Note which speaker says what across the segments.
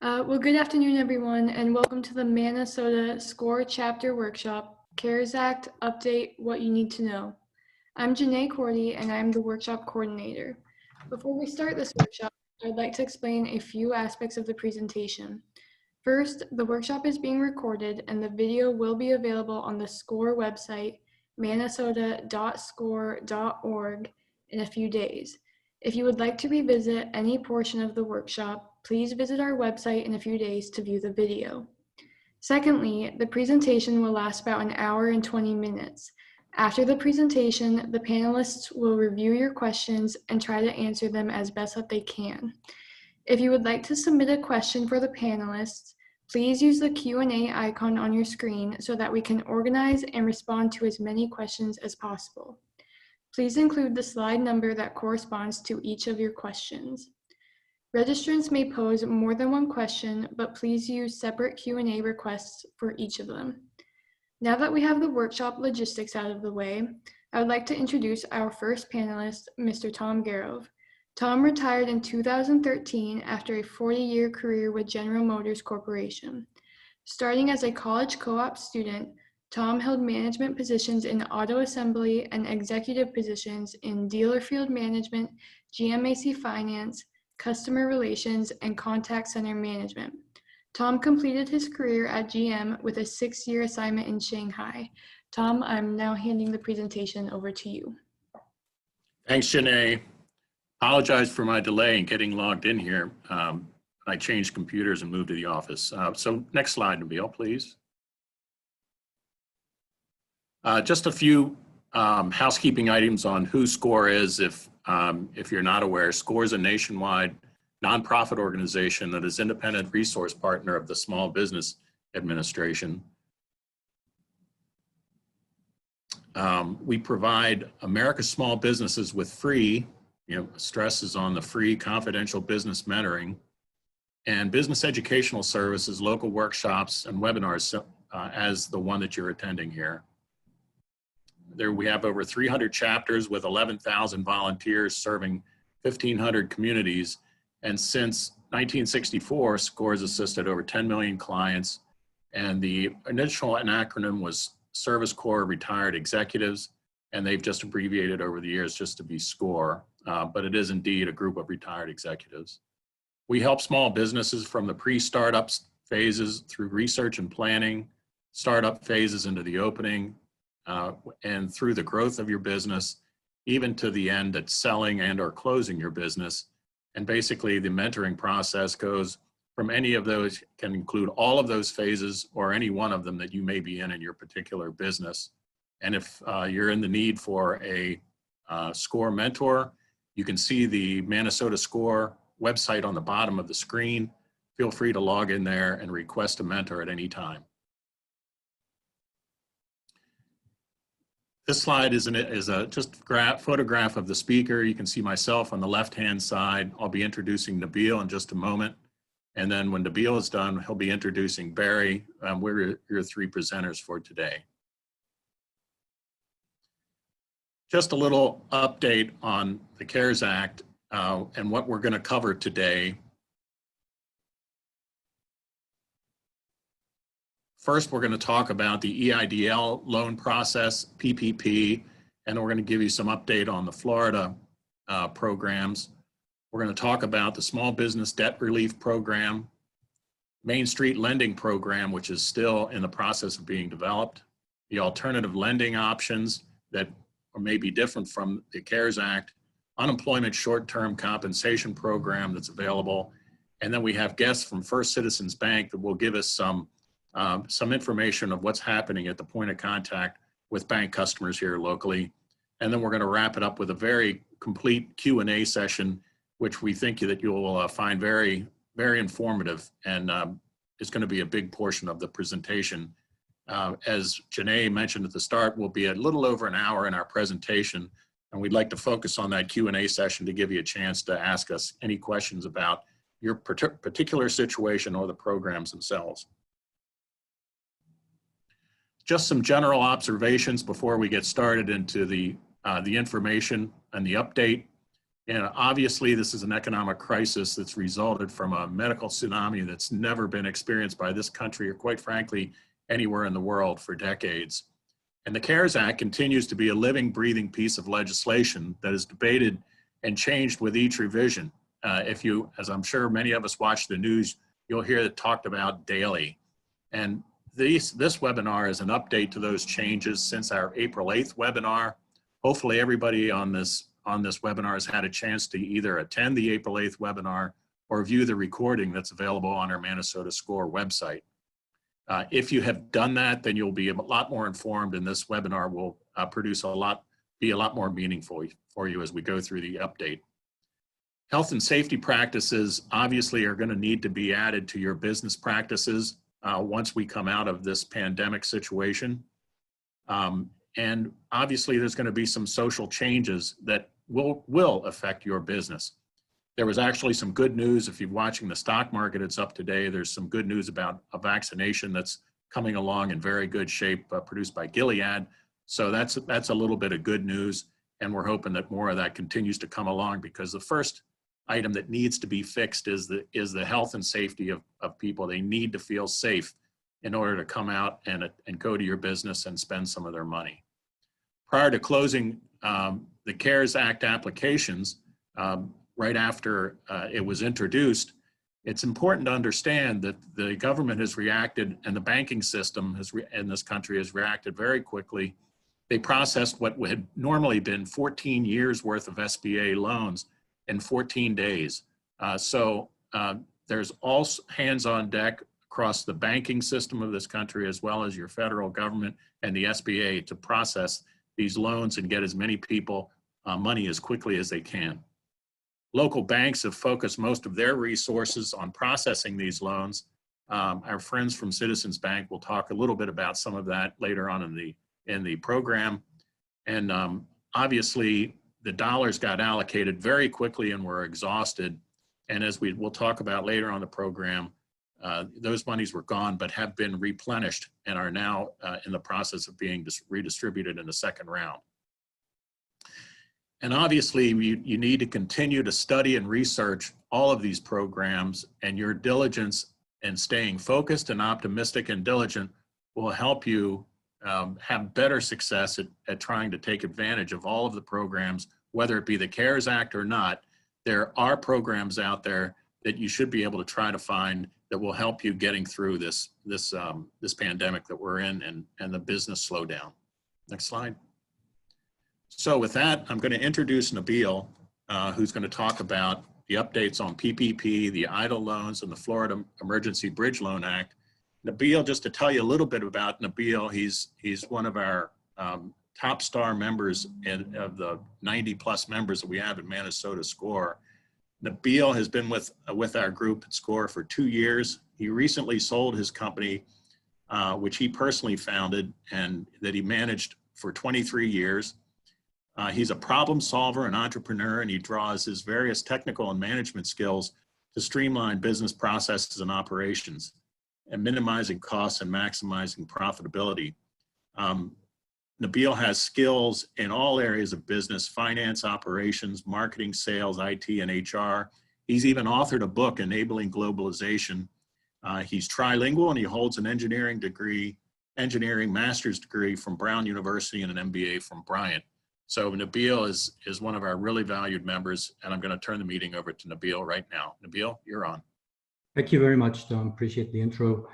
Speaker 1: Well, good afternoon, everyone, and welcome to the Minnesota SCORE Chapter Workshop, CARES Act Update, What You Need to Know. I'm Janae Cordy, and I'm the workshop coordinator. Before we start this workshop, I'd like to explain a few aspects of the presentation. First, the workshop is being recorded, and the video will be available on the SCORE website, minnesota.score.org, in a few days. If you would like to revisit any portion of the workshop, please visit our website in a few days to view the video. Secondly, the presentation will last about an hour and 20 minutes. After the presentation, the panelists will review your questions and try to answer them as best that they can. If you would like to submit a question for the panelists, please use the Q&A icon on your screen so that we can organize and respond to as many questions as possible. Please include the slide number that corresponds to each of your questions. Registrants may pose more than one question, but please use separate Q&A requests for each of them. Now that we have the workshop logistics out of the way, I would like to introduce our first panelist, Mr. Tom Garov. Tom retired in 2013 after a 40-year career with General Motors Corporation. Starting as a college co-op student, Tom held management positions in auto assembly and executive positions in dealer field management, GMAC finance, customer relations, and contact center management. Tom completed his career at GM with a 6-year assignment in Shanghai. Tom, I'm now handing the presentation over to you.
Speaker 2: Thanks, Janae. Apologize for my delay in getting logged in here. I changed computers and moved to the office. So next slide, Nabil, please. Just a few housekeeping items on who SCORE is. If you're not aware, SCORE is a nationwide nonprofit organization that is independent resource partner of the Small Business Administration. We provide America's small businesses with free, stresses on the free confidential business mentoring and business educational services, local workshops and webinars as the one that you're attending here. There we have over 300 chapters with 11,000 volunteers serving 1,500 communities. And since 1964, SCORE has assisted over 10 million clients. And the initial acronym was Service Corps Retired Executives, and they've just abbreviated over the years just to be SCORE, but it is indeed a group of retired executives. We help small businesses from the pre-startup phases through research and planning, startup phases into the opening, and through the growth of your business, even to the end at selling and or closing your business. And basically the mentoring process goes from any of those, can include all of those phases or any one of them that you may be in your particular business. And if you're in the need for a SCORE mentor, you can see the Minnesota SCORE website on the bottom of the screen. Feel free to log in there and request a mentor at any time. This slide is just a photograph of the speaker. You can see myself on the left-hand side. I'll be introducing Nabil in just a moment. And then when Nabil is done, he'll be introducing Barry. We're your three presenters for today. Just a little update on the CARES Act and what we're going to cover today. First, we're going to talk about the EIDL loan process, PPP, and we're going to give you some update on the Florida programs. We're going to talk about the Small Business Debt Relief Program, Main Street Lending Program, which is still in the process of being developed, the alternative lending options that may be different from the CARES Act, unemployment short-term compensation program that's available, and then we have guests from First Citizens Bank that will give us some information of what's happening at the point of contact with bank customers here locally. And then we're going to wrap it up with a very complete Q&A session, which we think that you'll find very, very informative, and is going to be a big portion of the presentation. As Janae mentioned at the start, we'll be a little over an hour in our presentation, and we'd like to focus on that Q&A session to give you a chance to ask us any questions about your particular situation or the programs themselves. Just some general observations before we get started into the information and the update. And obviously, this is an economic crisis that's resulted from a medical tsunami that's never been experienced by this country, or quite frankly, anywhere in the world for decades. And the CARES Act continues to be a living, breathing piece of legislation that is debated and changed with each revision. If you, as I'm sure many of us watch the news, you'll hear it talked about daily. And this webinar is an update to those changes since our April 8th webinar. Hopefully everybody on this webinar has had a chance to either attend the April 8th webinar or view the recording that's available on our Minnesota SCORE website. If you have done that, then you'll be a lot more informed, and this webinar will be a lot more meaningful for you as we go through the update. Health and safety practices obviously are going to need to be added to your business practices once we come out of this pandemic situation. And obviously there's going to be some social changes that will affect your business. There was actually some good news. If you're watching the stock market, it's up today. There's some good news about a vaccination that's coming along in very good shape, produced by Gilead. So that's a little bit of good news. And we're hoping that more of that continues to come along, because the first item that needs to be fixed is the health and safety of people. They need to feel safe in order to come out and go to your business and spend some of their money. Prior to closing the CARES Act applications, right after it was introduced, it's important to understand that the government has reacted, and the banking system in this country has reacted very quickly. They processed what had normally been 14 years worth of SBA loans in 14 days. So there's all hands on deck across the banking system of this country, as well as your federal government and the SBA, to process these loans and get as many people money as quickly as they can. Local banks have focused most of their resources on processing these loans. Our friends from Citizens Bank will talk a little bit about some of that later on in the program. And obviously, the dollars got allocated very quickly and were exhausted. And as we'll talk about later on the program, those monies were gone, but have been replenished and are now in the process of being redistributed in the second round. And obviously, you need to continue to study and research all of these programs, and your diligence and staying focused and optimistic and diligent will help you have better success at trying to take advantage of all of the programs, whether it be the CARES Act or not. There are programs out there that you should be able to try to find that will help you getting through this pandemic that we're in and the business slowdown. Next slide. So with that, I'm going to introduce Nabil, who's going to talk about the updates on PPP, the EIDL loans, and the Florida Emergency Bridge Loan Act. Nabil, just to tell you a little bit about Nabil, he's one of our top star members of the 90+ members that we have in Minnesota SCORE. Nabil has been with our group at SCORE for 2 years. He recently sold his company, which he personally founded and that he managed for 23 years. He's a problem solver and entrepreneur, and he draws his various technical and management skills to streamline business processes and operations and minimizing costs and maximizing profitability. Nabil has skills in all areas of business: finance, operations, marketing, sales, IT, and HR. He's even authored a book, Enabling Globalization. He's trilingual, and he holds an engineering master's degree from Brown University and an MBA from Bryant. So Nabil is one of our really valued members, and I'm going to turn the meeting over to Nabil right now. Nabil, you're on.
Speaker 3: Thank you very much, Tom. Appreciate the intro.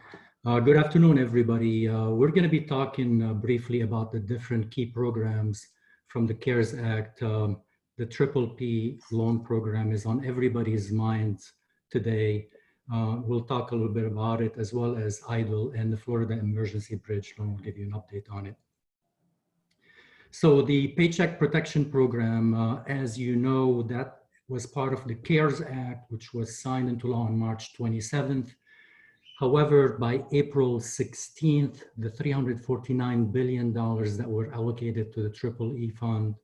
Speaker 3: Good afternoon, everybody. We're going to be talking briefly about the different key programs from the CARES Act. The PPP loan program is on everybody's minds today. We'll talk a little bit about it, as well as EIDL and the Florida Emergency Bridge Loan. We'll give you an update on it. So the Paycheck Protection Program, as you know, that was part of the CARES Act, which was signed into law on March 27th. However, by April 16th, the $349 billion that were allocated to the EEE fund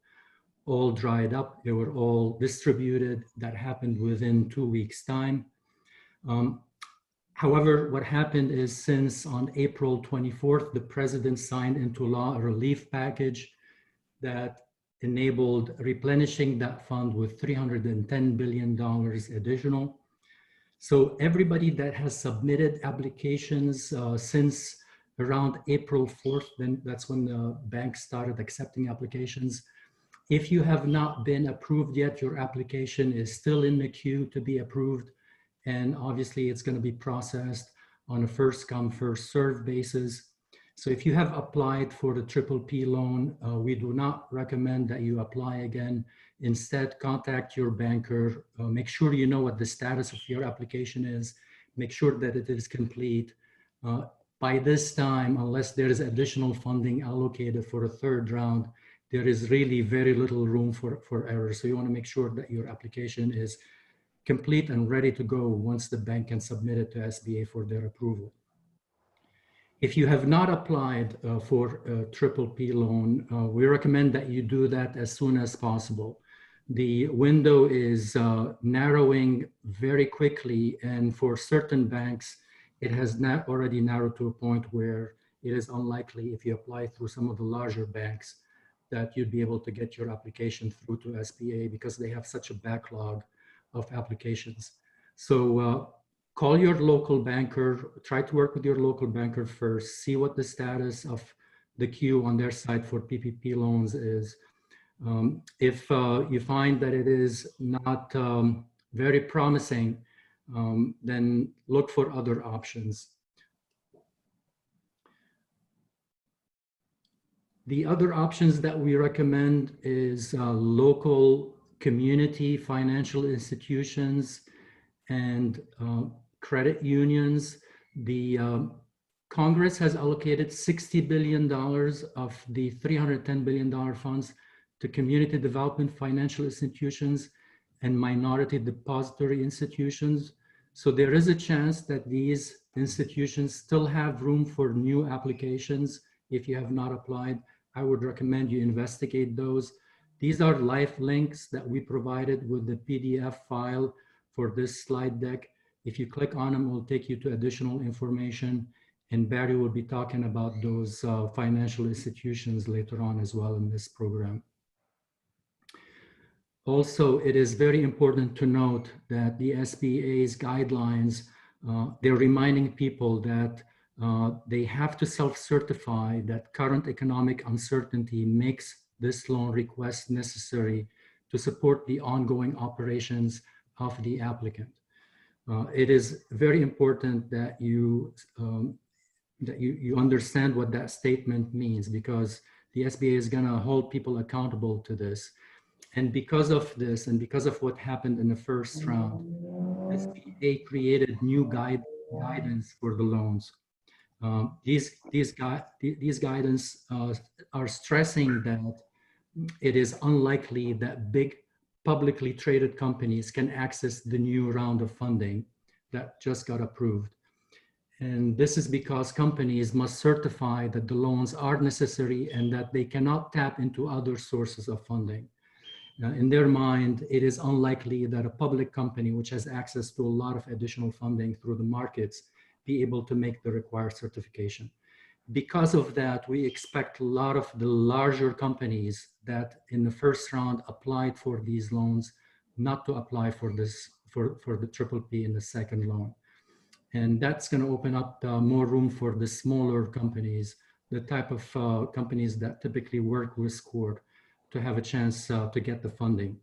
Speaker 3: all dried up. They were all distributed. That happened within 2 weeks' time. However, what happened is, since on April 24th, the president signed into law a relief package that enabled replenishing that fund with $310 billion additional. So everybody that has submitted applications since around April 4th, then that's when the bank started accepting applications. If you have not been approved yet, your application is still in the queue to be approved. And obviously it's going to be processed on a first come, first served basis. So if you have applied for the PPP loan, we do not recommend that you apply again. Instead, contact your banker. Make sure you know what the status of your application is. Make sure that it is complete. By this time, unless there is additional funding allocated for a third round, there is really very little room for error. So you want to make sure that your application is complete and ready to go once the bank can submit it to SBA for their approval. If you have not applied for a PPP loan, we recommend that you do that as soon as possible. The window is narrowing very quickly, and for certain banks, it has not already narrowed to a point where it is unlikely, if you apply through some of the larger banks, that you'd be able to get your application through to SBA because they have such a backlog of applications. So call your local banker, try to work with your local banker first, see what the status of the queue on their side for PPP loans is. If you find that it is not very promising, then look for other options. The other options that we recommend is local community financial institutions and credit unions. The Congress has allocated $60 billion of the $310 billion funds to community development financial institutions and minority depository institutions. So there is a chance that these institutions still have room for new applications. If you have not applied, I would recommend you investigate those. These are live links that we provided with the PDF file for this slide deck. If you click on them, it will take you to additional information. And Barry will be talking about those financial institutions later on as well in this program. Also, it is very important to note that the SBA's guidelines, they're reminding people that they have to self-certify that current economic uncertainty makes this loan request necessary to support the ongoing operations of the applicant. It is very important that you understand what that statement means, because the SBA is going to hold people accountable to this. And because of this, and because of what happened in the first round, SBA created new guidance for the loans. These guidance are stressing that it is unlikely that big publicly traded companies can access the new round of funding that just got approved. And this is because companies must certify that the loans are necessary and that they cannot tap into other sources of funding. In their mind, it is unlikely that a public company which has access to a lot of additional funding through the markets be able to make the required certification. Because of that, we expect a lot of the larger companies that in the first round applied for these loans not to apply for this, for the PPP in the second loan. And that's going to open up more room for the smaller companies, the type of companies that typically work with SCORE, to have a chance to get the funding.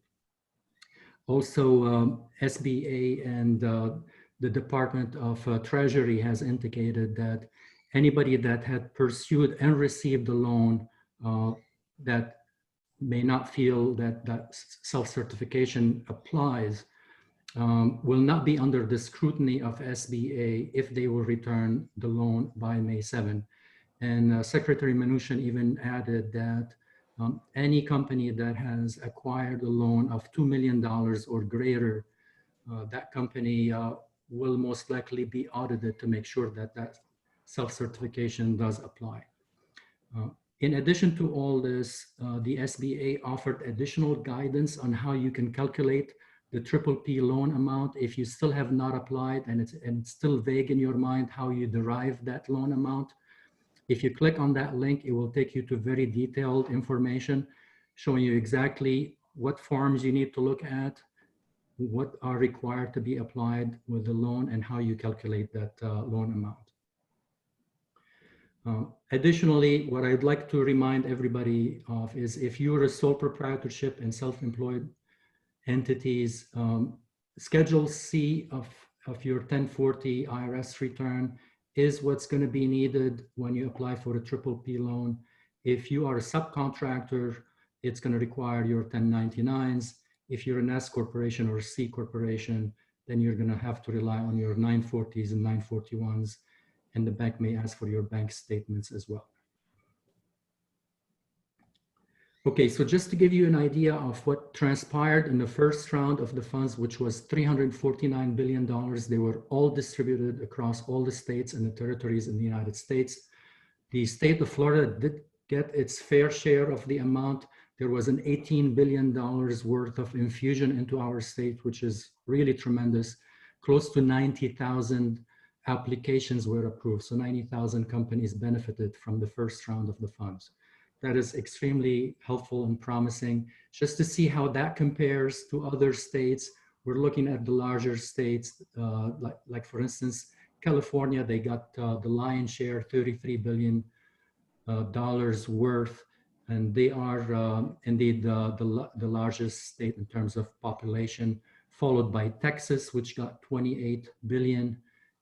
Speaker 3: Also, SBA and the Department of Treasury has indicated that anybody that had pursued and received a loan that may not feel that that self-certification applies will not be under the scrutiny of SBA if they will return the loan by May 7. And Secretary Mnuchin even added that any company that has acquired a loan of $2 million or greater, that company will most likely be audited to make sure that that self-certification does apply. In addition to all this, the SBA offered additional guidance on how you can calculate the PPP loan amount if you still have not applied and it's still vague in your mind how you derive that loan amount. If you click on that link, it will take you to very detailed information showing you exactly what forms you need to look at, what are required to be applied with the loan, and how you calculate that loan amount. Additionally, what I'd like to remind everybody of is if you're a sole proprietorship and self-employed entities, Schedule C of your 1040 IRS return is what's going to be needed when you apply for a PPP loan. If you are a subcontractor, it's going to require your 1099s. If you're an S corporation or a C corporation, then you're going to have to rely on your 940s and 941s, and the bank may ask for your bank statements as well. Okay, so just to give you an idea of what transpired in the first round of the funds, which was $349 billion, they were all distributed across all the states and the territories in the United States. The state of Florida did get its fair share of the amount. There was an $18 billion worth of infusion into our state, which is really tremendous. Close to 90,000 applications were approved. So 90,000 companies benefited from the first round of the funds. That is extremely helpful and promising. Just to see how that compares to other states, we're looking at the larger states, like for instance, California, they got the lion's share, $33 billion worth, and they are indeed the largest state in terms of population, followed by Texas, which got 28 billion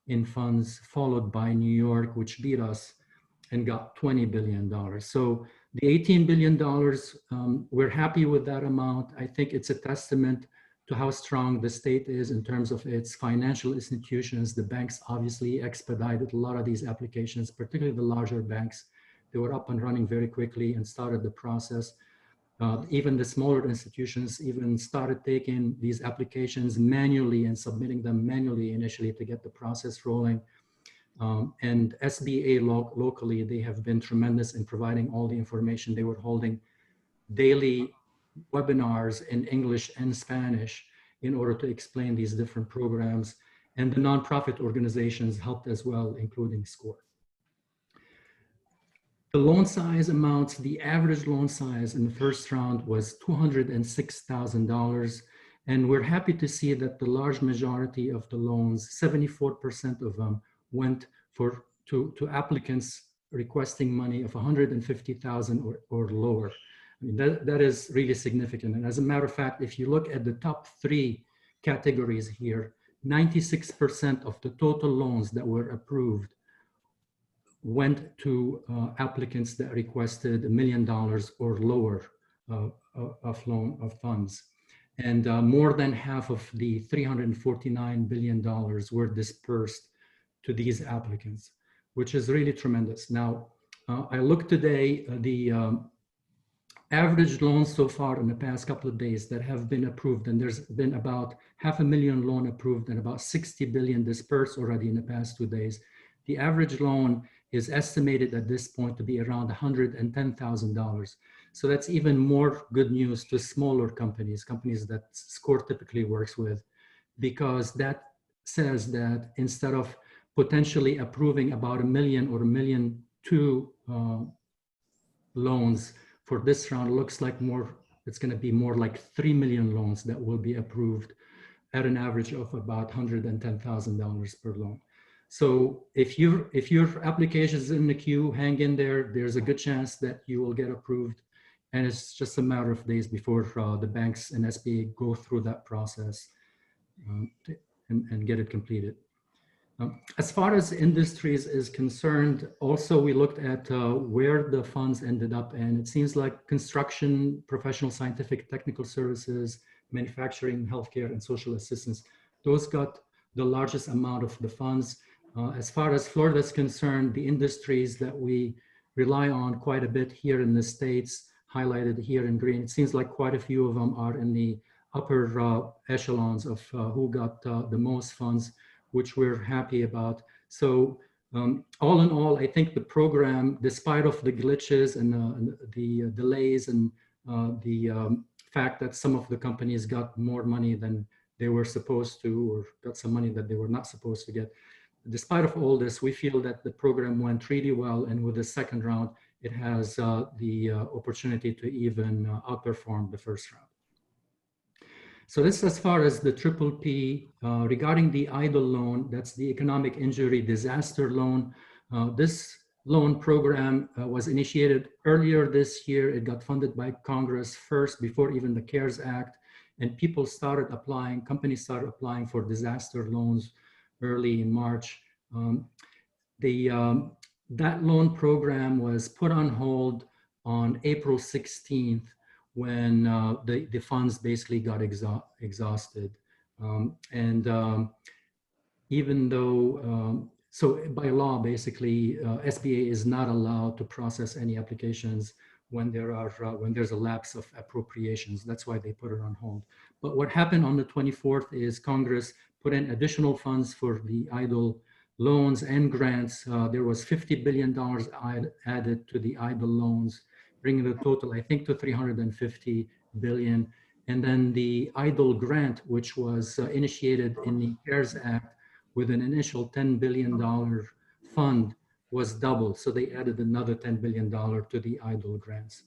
Speaker 3: in funds, followed by New York, which beat us and got $20 billion. So the $18 billion, we're happy with that amount. I think it's a testament to how strong the state is in terms of its financial institutions. The banks obviously expedited a lot of these applications, particularly the larger banks. They were up and running very quickly and started the process. Even the smaller institutions even started taking these applications manually and submitting them manually initially to get the process rolling. And SBA locally, they have been tremendous in providing all the information. They were holding daily webinars in English and Spanish in order to explain these different programs. And the nonprofit organizations helped as well, including SCORE. The loan size amounts, the average loan size in the first round was $206,000. And we're happy to see that the large majority of the loans, 74% of them, went to applicants requesting money of $150,000 or lower. I mean, that is really significant. And as a matter of fact, if you look at the top 3 categories here, 96% of the total loans that were approved went to applicants that requested $1 million or lower of funds. And more than half of the $349 billion were dispersed to these applicants, which is really tremendous. Now, I looked today, the average loans so far in the past couple of days that have been approved, and there's been about 500,000 loan approved and about 60 billion dispersed already in the past 2 days. The average loan is estimated at this point to be around $110,000. So that's even more good news to smaller companies, companies that SCORE typically works with, because that says that instead of potentially approving about 1 million or 1.2 million loans for this round, looks like it's going to be more like 3 million loans that will be approved at an average of about $110,000 per loan. So if your application is in the queue, hang in there. There's a good chance that you will get approved, and it's just a matter of days before the banks and SBA go through that process and get it completed. As far as industries is concerned, also we looked at where the funds ended up, and it seems like construction, professional, scientific, technical services, manufacturing, healthcare, and social assistance, those got the largest amount of the funds. As far as Florida is concerned, the industries that we rely on quite a bit here in the States, highlighted here in green, it seems like quite a few of them are in the upper echelons of who got the most funds, which we're happy about. So all in all, I think the program, despite of the glitches and the delays and the fact that some of the companies got more money than they were supposed to, or got some money that they were not supposed to get, despite of all this, we feel that the program went really well, and with the second round, it has the opportunity to even outperform the first round. So this as far as the PPP. Regarding the EIDL loan, that's the Economic Injury Disaster Loan. This loan program was initiated earlier this year. It got funded by Congress first before even the CARES Act, and people started applying, companies started applying for disaster loans early in March. That loan program was put on hold on April 16th when the funds basically got exhausted. Even though, so by law, basically, SBA is not allowed to process any applications when there's a lapse of appropriations. That's why they put it on hold. But what happened on the 24th is Congress put in additional funds for the EIDL loans and grants. There was $50 billion added to the EIDL loans, bringing the total, I think, to $350 billion. And then the EIDL grant, which was initiated in the CARES Act with an initial $10 billion fund, was doubled. So they added another $10 billion to the EIDL grants.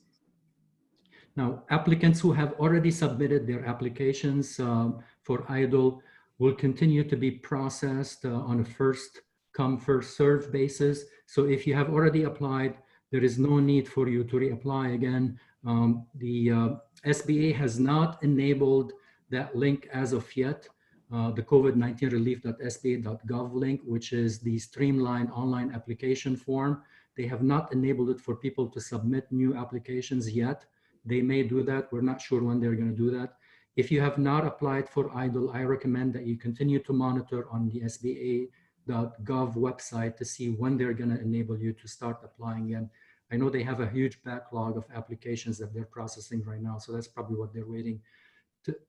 Speaker 3: Now, applicants who have already submitted their applications for EIDL will continue to be processed on a first come, first serve basis. So if you have already applied, there is no need for you to reapply again. The SBA has not enabled that link as of yet, the COVID-19 relief.sba.gov link, which is the streamlined online application form. They have not enabled it for people to submit new applications yet. They may do that. We're not sure when they're going to do that. If you have not applied for EIDL, I recommend that you continue to monitor on the SBA.gov website to see when they're going to enable you to start applying again. I know they have a huge backlog of applications that they're processing right now, so that's probably what they're waiting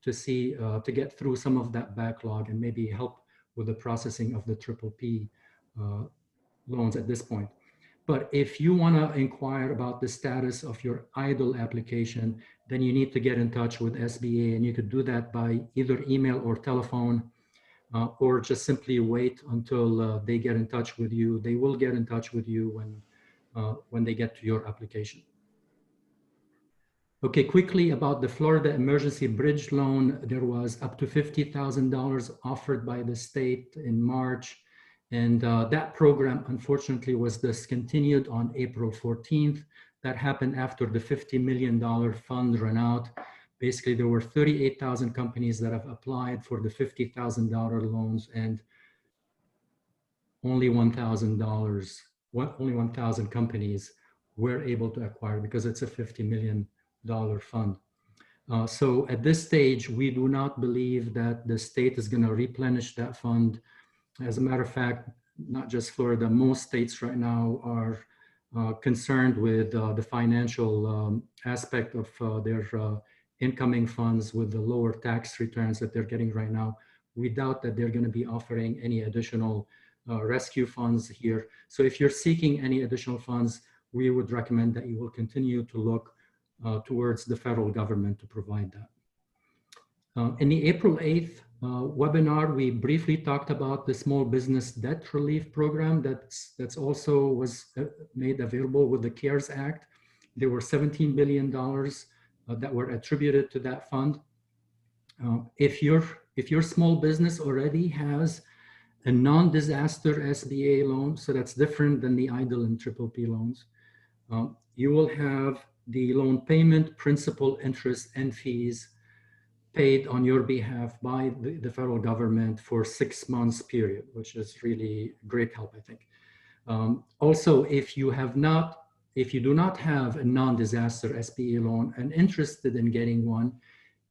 Speaker 3: to see, to get through some of that backlog and maybe help with the processing of the PPP loans at this point. But if you want to inquire about the status of your EIDL application, then you need to get in touch with SBA, and you could do that by either email or telephone, or just simply wait until they get in touch with you. They will get in touch with you when they get to your application. Okay, quickly about the Florida Emergency Bridge Loan. There was up to $50,000 offered by the state in March. And that program, unfortunately, was discontinued on April 14th. That happened after the $50 million fund ran out. Basically, there were 38,000 companies that have applied for the $50,000 loans, and only $1,000 companies were able to acquire because it's a $50 million fund. So at this stage, we do not believe that the state is going to replenish that fund. As a matter of fact, not just Florida, most states right now are concerned with the financial aspect of their incoming funds with the lower tax returns that they're getting right now. We doubt that they're going to be offering any additional rescue funds here. So if you're seeking any additional funds, we would recommend that you will continue to look towards the federal government to provide that. In the April 8th webinar, we briefly talked about the Small Business Debt Relief Program that's also was made available with the CARES Act. There were $17 billion that were attributed to that fund. If your small business already has a non-disaster SBA loan, so that's different than the EIDL and PPP loans, you will have the loan payment, principal, interest, and fees paid on your behalf by the federal government for 6 months period, which is really great help, I think. Also, if you do not have a non-disaster SBA loan and interested in getting one,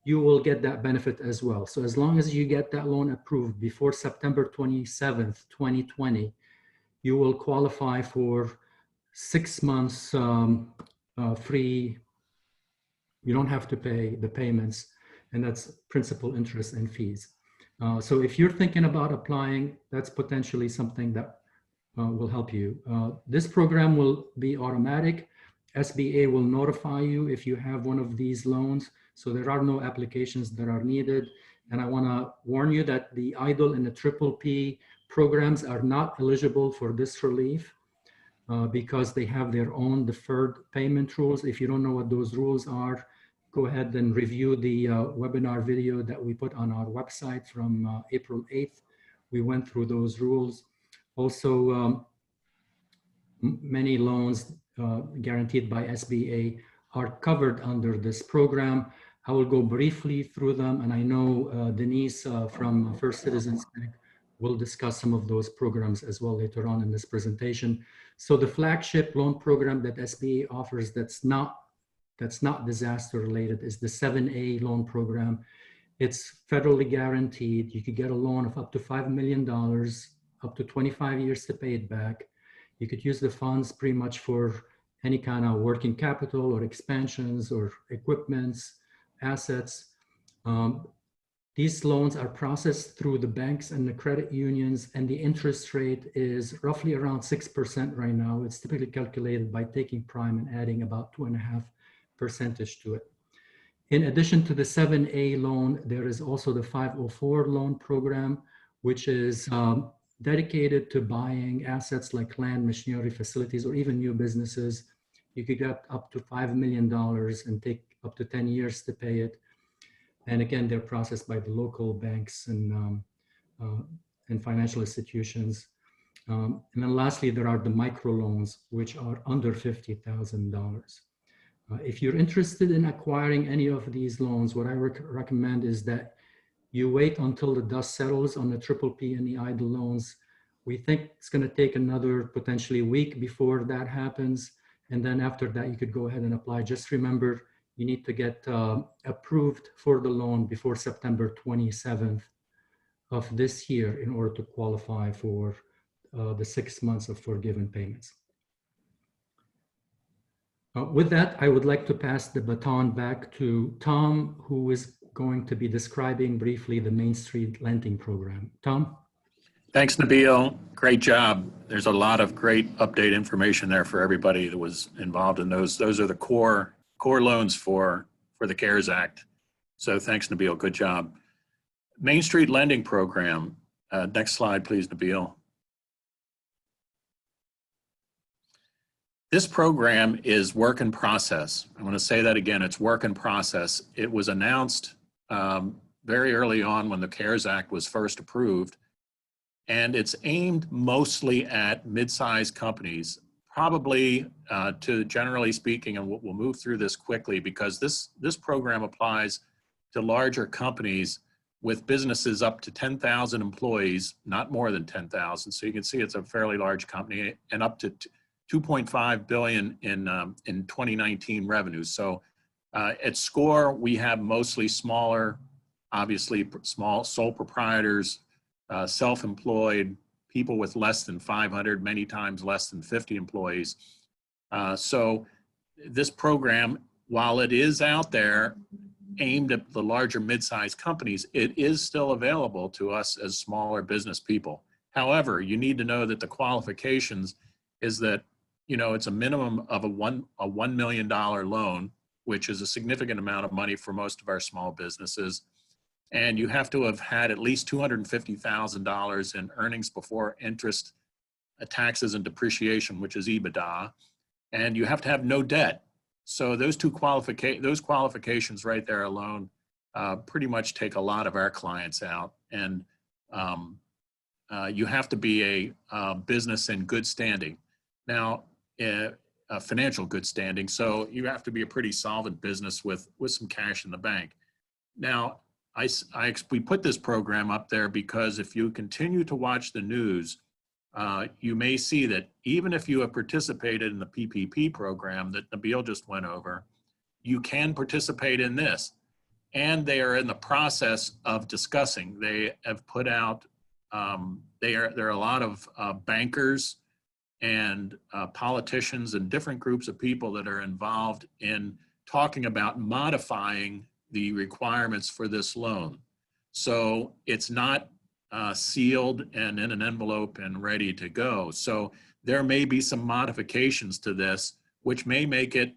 Speaker 3: you will get that benefit as well. So as long as you get that loan approved before September 27th, 2020, you will qualify for 6 months free. You don't have to pay the payments, and that's principal, interest, and fees. So if you're thinking about applying, that's potentially something that will help you. This program will be automatic. SBA will notify you if you have one of these loans. So there are no applications that are needed. And I want to warn you that the EIDL and the PPP programs are not eligible for this relief. because they have their own deferred payment rules. If you don't know what those rules are, go ahead and review the webinar video that we put on our website from April 8th. We went through those rules. Also, many loans guaranteed by SBA are covered under this program. I will go briefly through them, and I know Denise from First Citizens Bank will discuss some of those programs as well later on in this presentation. So the flagship loan program that SBA offers that's not disaster related is the 7A loan program. It's federally guaranteed. You could get a loan of up to $5 million, up to 25 years to pay it back. You could use the funds pretty much for any kind of working capital or expansions or equipments, assets. These loans are processed through the banks and the credit unions, and the interest rate is roughly around 6% right now. It's typically calculated by taking prime and adding about 2.5% to it. In addition to the 7A loan, there is also the 504 loan program, which is dedicated to buying assets like land, machinery, facilities, or even new businesses. You could get up to $5 million and take up to 10 years to pay it. And again, they're processed by the local banks and financial institutions. And then lastly, there are the microloans, which are under $50,000. If you're interested in acquiring any of these loans, what I recommend is that you wait until the dust settles on the PPP and EIDL loans. We think it's going to take another potentially week before that happens. And then after that, you could go ahead and apply. Just remember, you need to get approved for the loan before September 27th of this year in order to qualify for the 6 months of forgiven payments. With that, I would like to pass the baton back to Tom, who is going to be describing briefly the Main Street Lending Program. Tom?
Speaker 2: Thanks, Nabil. Great job. There's a lot of great update information there for everybody that was involved in those. Those are the core loans for the CARES Act. So thanks, Nabil. Good job. Main Street Lending Program. Next slide, please, Nabil. This program is work in process. I want to say that again, it's work in process. It was announced very early on when the CARES Act was first approved, and it's aimed mostly at mid-sized companies, probably to generally speaking, and we'll move through this quickly because this program applies to larger companies with businesses up to 10,000 employees, not more than 10,000. So you can see it's a fairly large company and up to 2.5 billion in 2019 revenues. So at SCORE, we have mostly smaller, obviously small sole proprietors, self-employed, people with less than 500, many times less than 50 employees. So this program, while it is out there aimed at the larger mid-sized companies, it is still available to us as smaller business people. However, you need to know that the qualifications is that, you know, it's a minimum of a $1 million loan, which is a significant amount of money for most of our small businesses. And you have to have had at least $250,000 in earnings before interest, taxes, and depreciation, which is EBITDA. And you have to have no debt. So those qualifications right there alone pretty much take a lot of our clients out. And you have to be a business in good standing. Now, financial good standing. So you have to be a pretty solvent business with some cash in the bank. Now, we put this program up there because if you continue to watch the news, you may see that even if you have participated in the PPP program that Nabil just went over, you can participate in this. And they are in the process of discussing. They have put out, there are a lot of bankers and politicians and different groups of people that are involved in talking about modifying the requirements for this loan. So it's not sealed and in an envelope and ready to go. So there may be some modifications to this, which may make it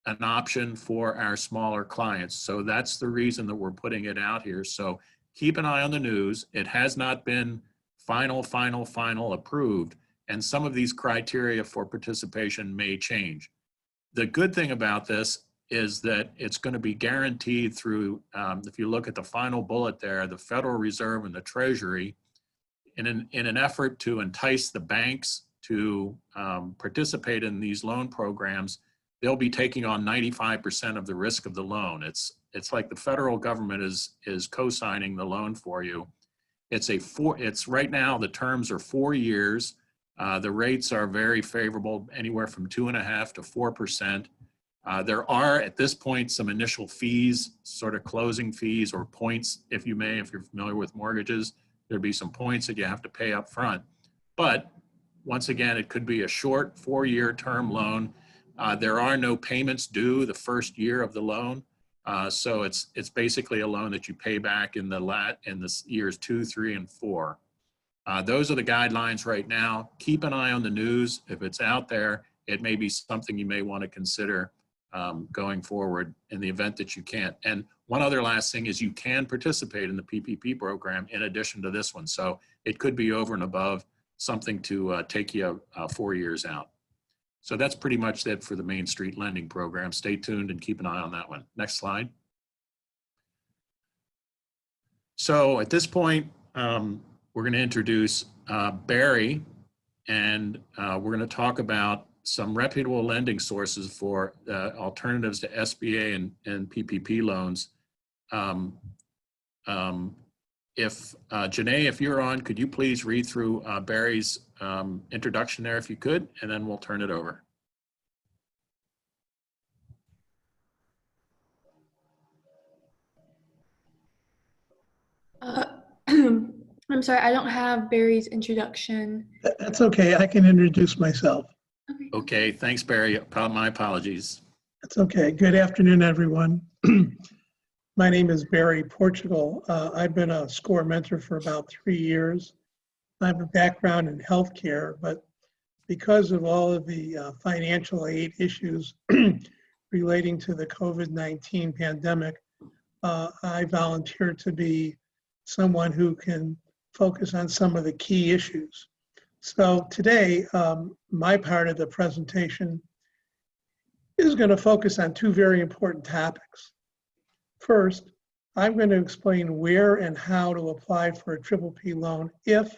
Speaker 2: an option for our smaller clients. So that's the reason that we're putting it out here. So keep an eye on the news. It has not been final approved. and some of these criteria for participation may change. The good thing about this is that it's going to be guaranteed through, if you look at the final bullet there, the Federal Reserve and the Treasury, in an effort to entice the banks to participate in these loan programs, they'll be taking on 95% of the risk of the loan. It's like the federal government is co-signing the loan for you. It's right now, the terms are 4 years. The rates are very favorable, anywhere from 2.5% to 4%. There are, at this point, some initial fees, sort of closing fees or points, if you're familiar with mortgages. There'd be some points that you have to pay up front. But once again, it could be a short 4-year term loan. There are no payments due the first year of the loan. So it's basically a loan that you pay back in the years 2, 3, and 4. Those are the guidelines right now. Keep an eye on the news. If it's out there, it may be something you may want to consider going forward in the event that you can't. And one other last thing is you can participate in the PPP program in addition to this one. So it could be over and above something to take you 4 years out. So that's pretty much it for the Main Street Lending Program. Stay tuned and keep an eye on that one. Next slide. So at this point, we're going to introduce Barry, and we're going to talk about some reputable lending sources for alternatives to SBA and PPP loans. Janae, if you're on, could you please read through Barry's introduction there if you could, and then we'll turn it over.
Speaker 1: I'm sorry, I don't have Barry's introduction.
Speaker 4: That's okay. I can introduce myself.
Speaker 2: Okay, thanks, Barry. My apologies.
Speaker 4: That's okay. Good afternoon, everyone. My name is Barry Portugal. I've been a SCORE mentor for about 3 years. I have a background in healthcare, but because of all of the financial aid issues relating to the COVID-19 pandemic, I volunteered to be someone who can focus on some of the key issues. So today, my part of the presentation is going to focus on 2 very important topics. First, I'm going to explain where and how to apply for a PPP loan if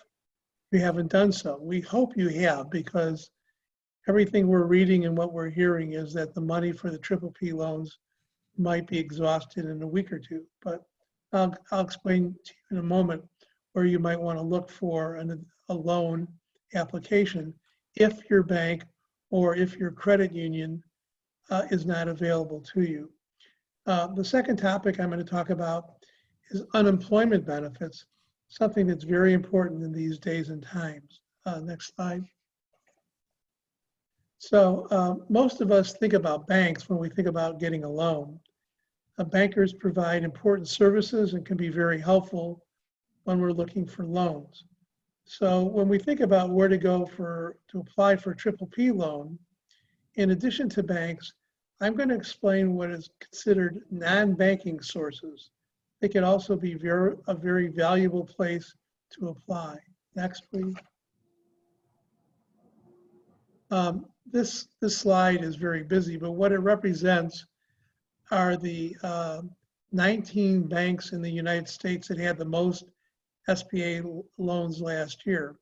Speaker 4: you haven't done so. We hope you have, because everything we're reading and what we're hearing is that the money for the PPP loans might be exhausted in a week or 2. But I'll explain to you in a moment where you might want to look for a loan application if your bank or if your credit union is not available to you. The second topic I'm going to talk about is unemployment benefits, something that's very important in these days and times. Next slide. So most of us think about banks when we think about getting a loan. Bankers provide important services and can be very helpful when we're looking for loans. So when we think about where to go to apply for a PPP loan, in addition to banks, I'm going to explain what is considered non-banking sources. They can also be a very valuable place to apply. Next, please. This slide is very busy, but what it represents are the 19 banks in the United States that had the most SBA loans last year.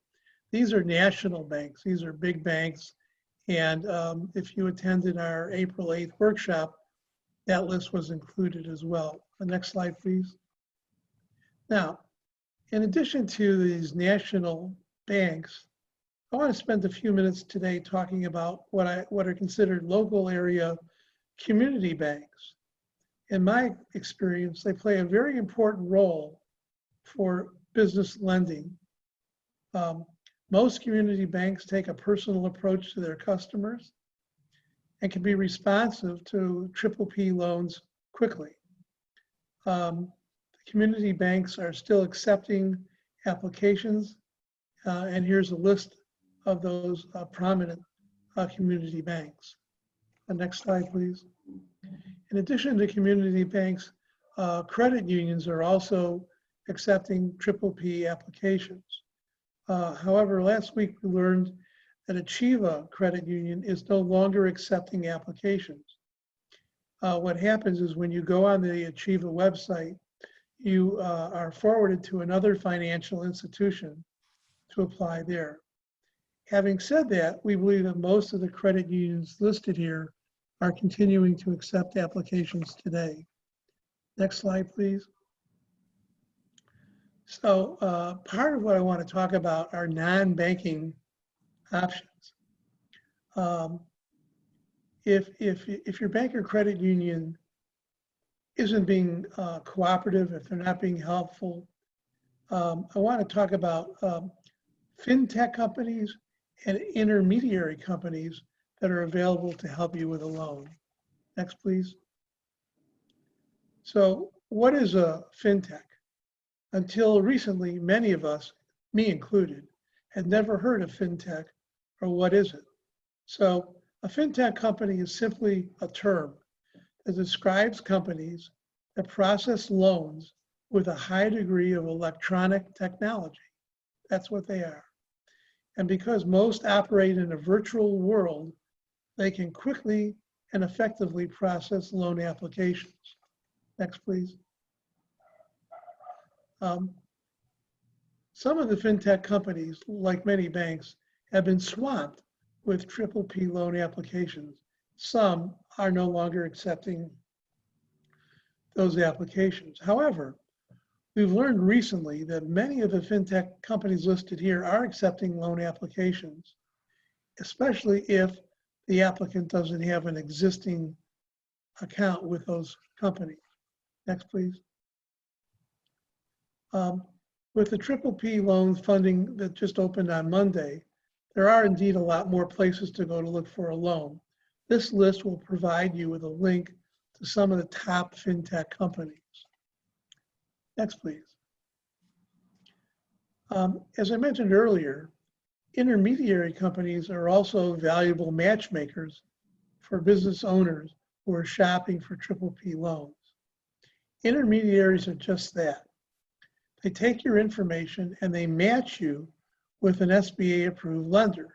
Speaker 4: These are national banks. These are big banks. And if you attended our April 8th workshop, that list was included as well. The next slide, please. Now, in addition to these national banks, I want to spend a few minutes today talking about what are considered local area community banks. In my experience, they play a very important role for business lending. Most community banks take a personal approach to their customers and can be responsive to PPP loans quickly. Community banks are still accepting applications, and here's a list of those prominent community banks. The next slide, please. In addition to community banks, credit unions are also accepting PPP applications. However, last week we learned that Achieva Credit Union is no longer accepting applications. What happens is when you go on the Achieva website, you are forwarded to another financial institution to apply there. Having said that, we believe that most of the credit unions listed here are continuing to accept applications today. Next slide, please. So part of what I want to talk about are non-banking options. If your bank or credit union isn't being cooperative, if they're not being helpful, I want to talk about fintech companies and intermediary companies that are available to help you with a loan. Next, please. So what is a fintech? Until recently, many of us, me included, had never heard of fintech or what is it. So a fintech company is simply a term that describes companies that process loans with a high degree of electronic technology. That's what they are. And because most operate in a virtual world, they can quickly and effectively process loan applications. Next, please. Some of the fintech companies, like many banks, have been swamped with PPP loan applications. Some are no longer accepting those applications. However, we've learned recently that many of the fintech companies listed here are accepting loan applications, especially if the applicant doesn't have an existing account with those companies. Next, please. With the PPP loan funding that just opened on Monday, there are indeed a lot more places to go to look for a loan. This list will provide you with a link to some of the top fintech companies. Next, please. As I mentioned earlier, intermediary companies are also valuable matchmakers for business owners who are shopping for PPP loans. Intermediaries are just that. They take your information and they match you with an SBA approved lender.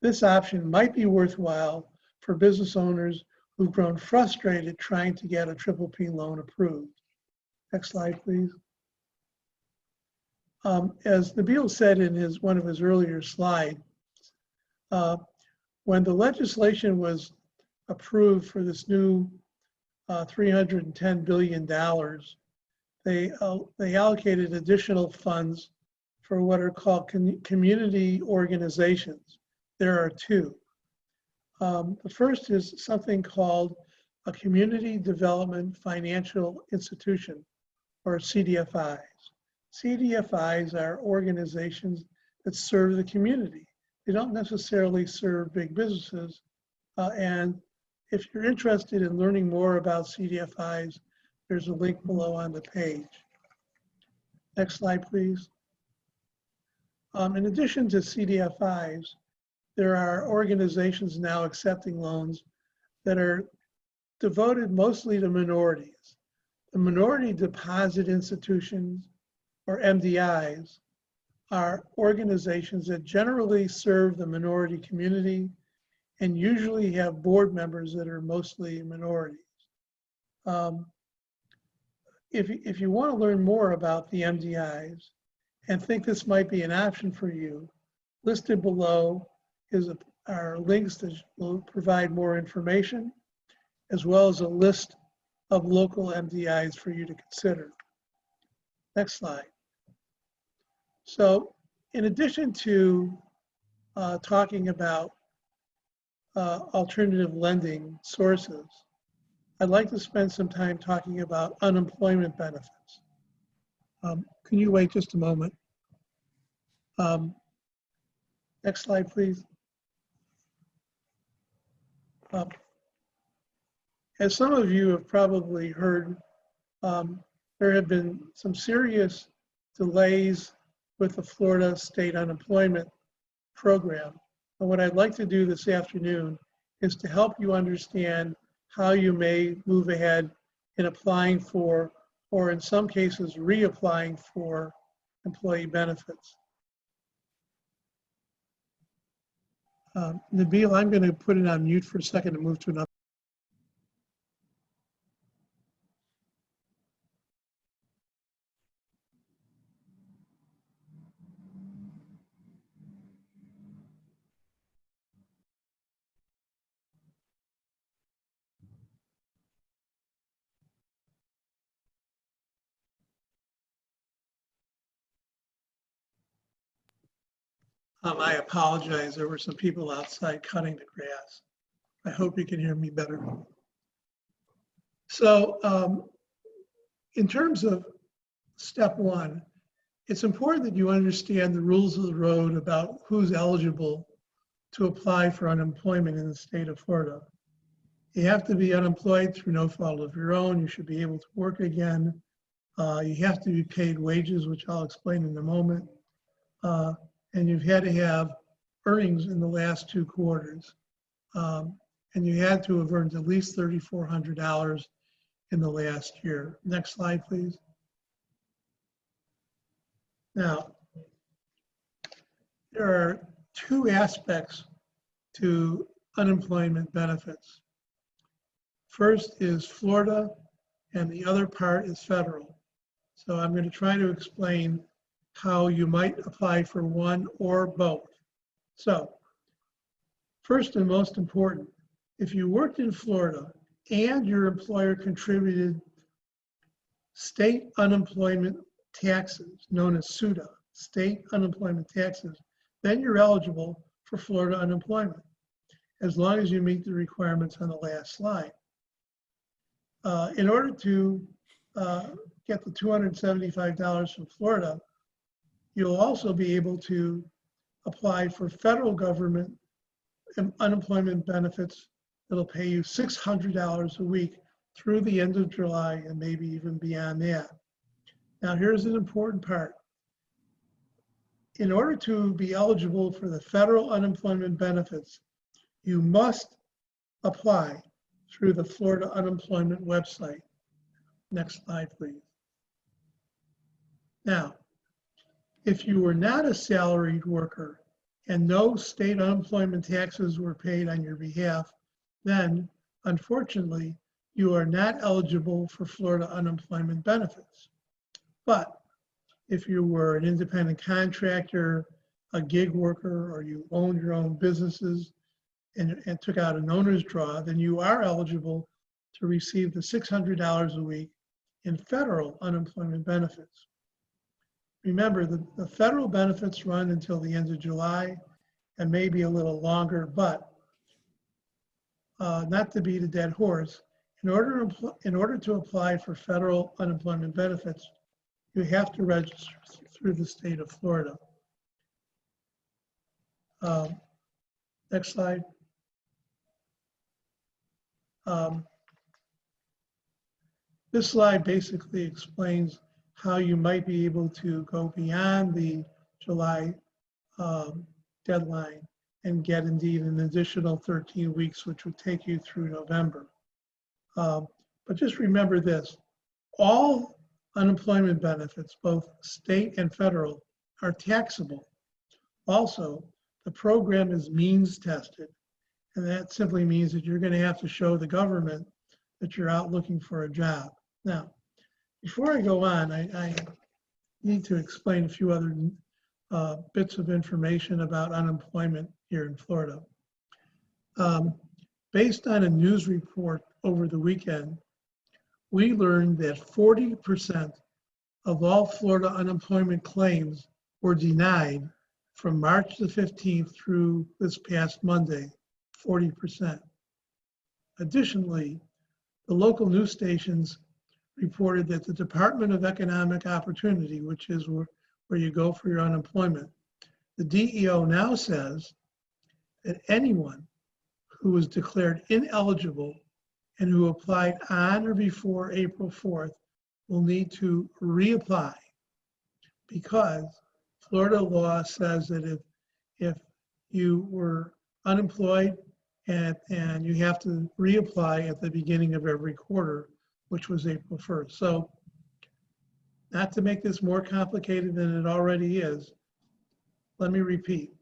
Speaker 4: This option might be worthwhile for business owners who've grown frustrated trying to get a PPP loan approved. Next slide, please. As Nabil said in one of his earlier slides, when the legislation was approved for this new $310 billion, they allocated additional funds for what are called community organizations. There are two. The first is something called a Community Development Financial Institution, or CDFIs. CDFIs are organizations that serve the community. They don't necessarily serve big businesses. And if you're interested in learning more about CDFIs, there's a link below on the page. Next slide, please. In addition to CDFIs, there are organizations now accepting loans that are devoted mostly to minorities. The minority deposit institutions, or MDIs, are organizations that generally serve the minority community and usually have board members that are mostly minorities. If you want to learn more about the MDIs and think this might be an option for you, listed below are links that will provide more information, as well as a list of local MDIs for you to consider. Next slide. So in addition to talking about alternative lending sources, I'd like to spend some time talking about unemployment benefits. Can you wait just a moment? Next slide, please. As some of you have probably heard, there have been some serious delays with the Florida State Unemployment Program. And what I'd like to do this afternoon is to help you understand how you may move ahead in applying for, or in some cases, reapplying for employee benefits. Nabil, I'm going to put it on mute for a second and move to another. I apologize. There were some people outside cutting the grass. I hope you can hear me better. So in terms of step one, it's important that you understand the rules of the road about who's eligible to apply for unemployment in the state of Florida. You have to be unemployed through no fault of your own. You should be able to work again. You have to be paid wages, which I'll explain in a moment. And you've had to have earnings in the last 2 quarters. And you had to have earned at least $3,400 in the last year. Next slide, please. Now, there are 2 aspects to unemployment benefits. First is Florida, and the other part is federal. So I'm going to try to explain how you might apply for one or both. So, first and most important, if you worked in Florida and your employer contributed state unemployment taxes, known as SUTA, state unemployment taxes, then you're eligible for Florida unemployment, as long as you meet the requirements on the last slide. In order to get the $275 from Florida, you'll also be able to apply for federal government unemployment benefits that'll pay you $600 a week through the end of July and maybe even beyond that. Now, here's an important part. In order to be eligible for the federal unemployment benefits, you must apply through the Florida unemployment website. Next slide, please. Now, if you were not a salaried worker and no state unemployment taxes were paid on your behalf, then unfortunately, you are not eligible for Florida unemployment benefits. But if you were an independent contractor, a gig worker, or you owned your own businesses and took out an owner's draw, then you are eligible to receive the $600 a week in federal unemployment benefits. Remember, the federal benefits run until the end of July and maybe a little longer, but not to beat a dead horse, in order to apply for federal unemployment benefits, you have to register through the state of Florida. Next slide. This slide basically explains how you might be able to go beyond the July deadline and get indeed an additional 13 weeks, which would take you through November. But just remember this, all unemployment benefits, both state and federal, are taxable. Also, the program is means tested, and that simply means that you're going to have to show the government that you're out looking for a job. Now, before I go on, I need to explain a few other bits of information about unemployment here in Florida. Based on a news report over the weekend, we learned that 40% of all Florida unemployment claims were denied from March the 15th through this past Monday, 40%. Additionally, the local news stations reported that the Department of Economic Opportunity, which is where you go for your unemployment, the DEO now says that anyone who was declared ineligible and who applied on or before April 4th will need to reapply, because Florida law says that if you were unemployed and you have to reapply at the beginning of every quarter, which was April 1st. So not to make this more complicated than it already is, let me repeat.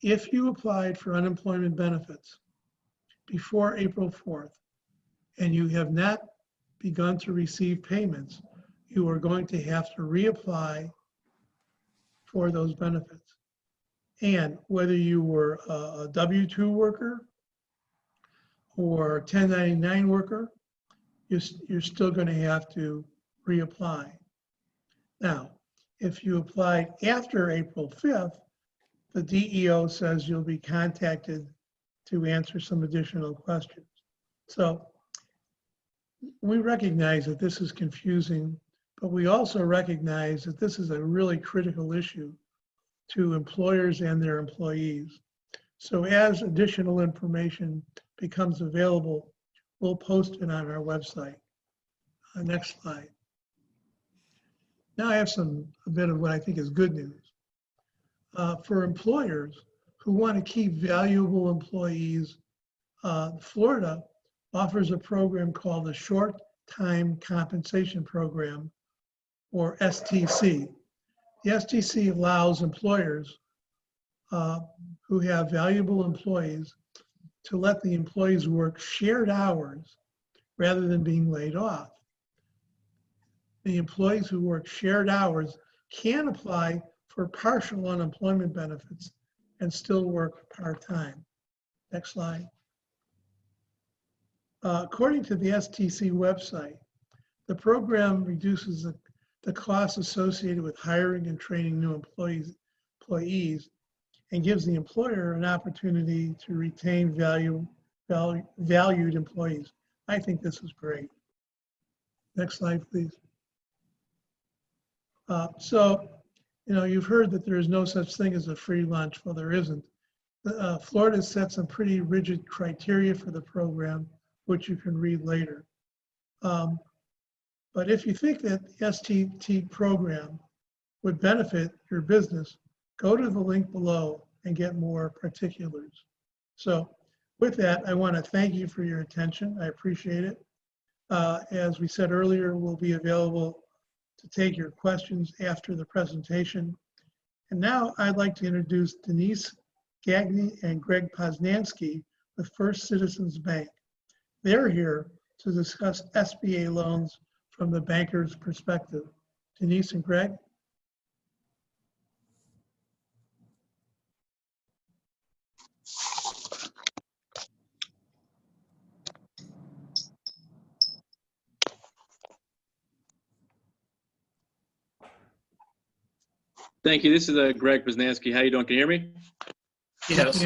Speaker 4: if you applied for unemployment benefits before April 4th and you have not begun to receive payments, you are going to have to reapply for those benefits. And whether you were a W-2 worker or 1099 worker, you're still going to have to reapply. Now, if you applied after April 5th, the DEO says you'll be contacted to answer some additional questions. So we recognize that this is confusing, but we also recognize that this is a really critical issue to employers and their employees. So as additional information becomes available, we'll post it on our website. Next slide. Now I have a bit of what I think is good news. For employers who want to keep valuable employees, Florida offers a program called the Short Time Compensation Program, or STC. The STC allows employers who have valuable employees to let the employees work shared hours rather than being laid off. The employees who work shared hours can apply for partial unemployment benefits and still work part-time. Next slide. According to the STC website, the program reduces the costs associated with hiring and training new employees and gives the employer an opportunity to retain valued employees. I think this is great. Next slide, please. So, you know, you've heard that there is no such thing as a free lunch. Well, there isn't. Florida set some pretty rigid criteria for the program, which you can read later. But if you think that the STC program would benefit your business, go to the link below and get more particulars. So with that, I want to thank you for your attention. I appreciate it. As we said earlier, we'll be available to take your questions after the presentation. And now I'd like to introduce Denise Gagny and Greg Poznansky with First Citizens Bank. They're here to discuss SBA loans from the banker's perspective. Denise and Greg.
Speaker 5: Thank you. This is Greg Poznansky. How you doing? Can you hear me?
Speaker 2: Yes.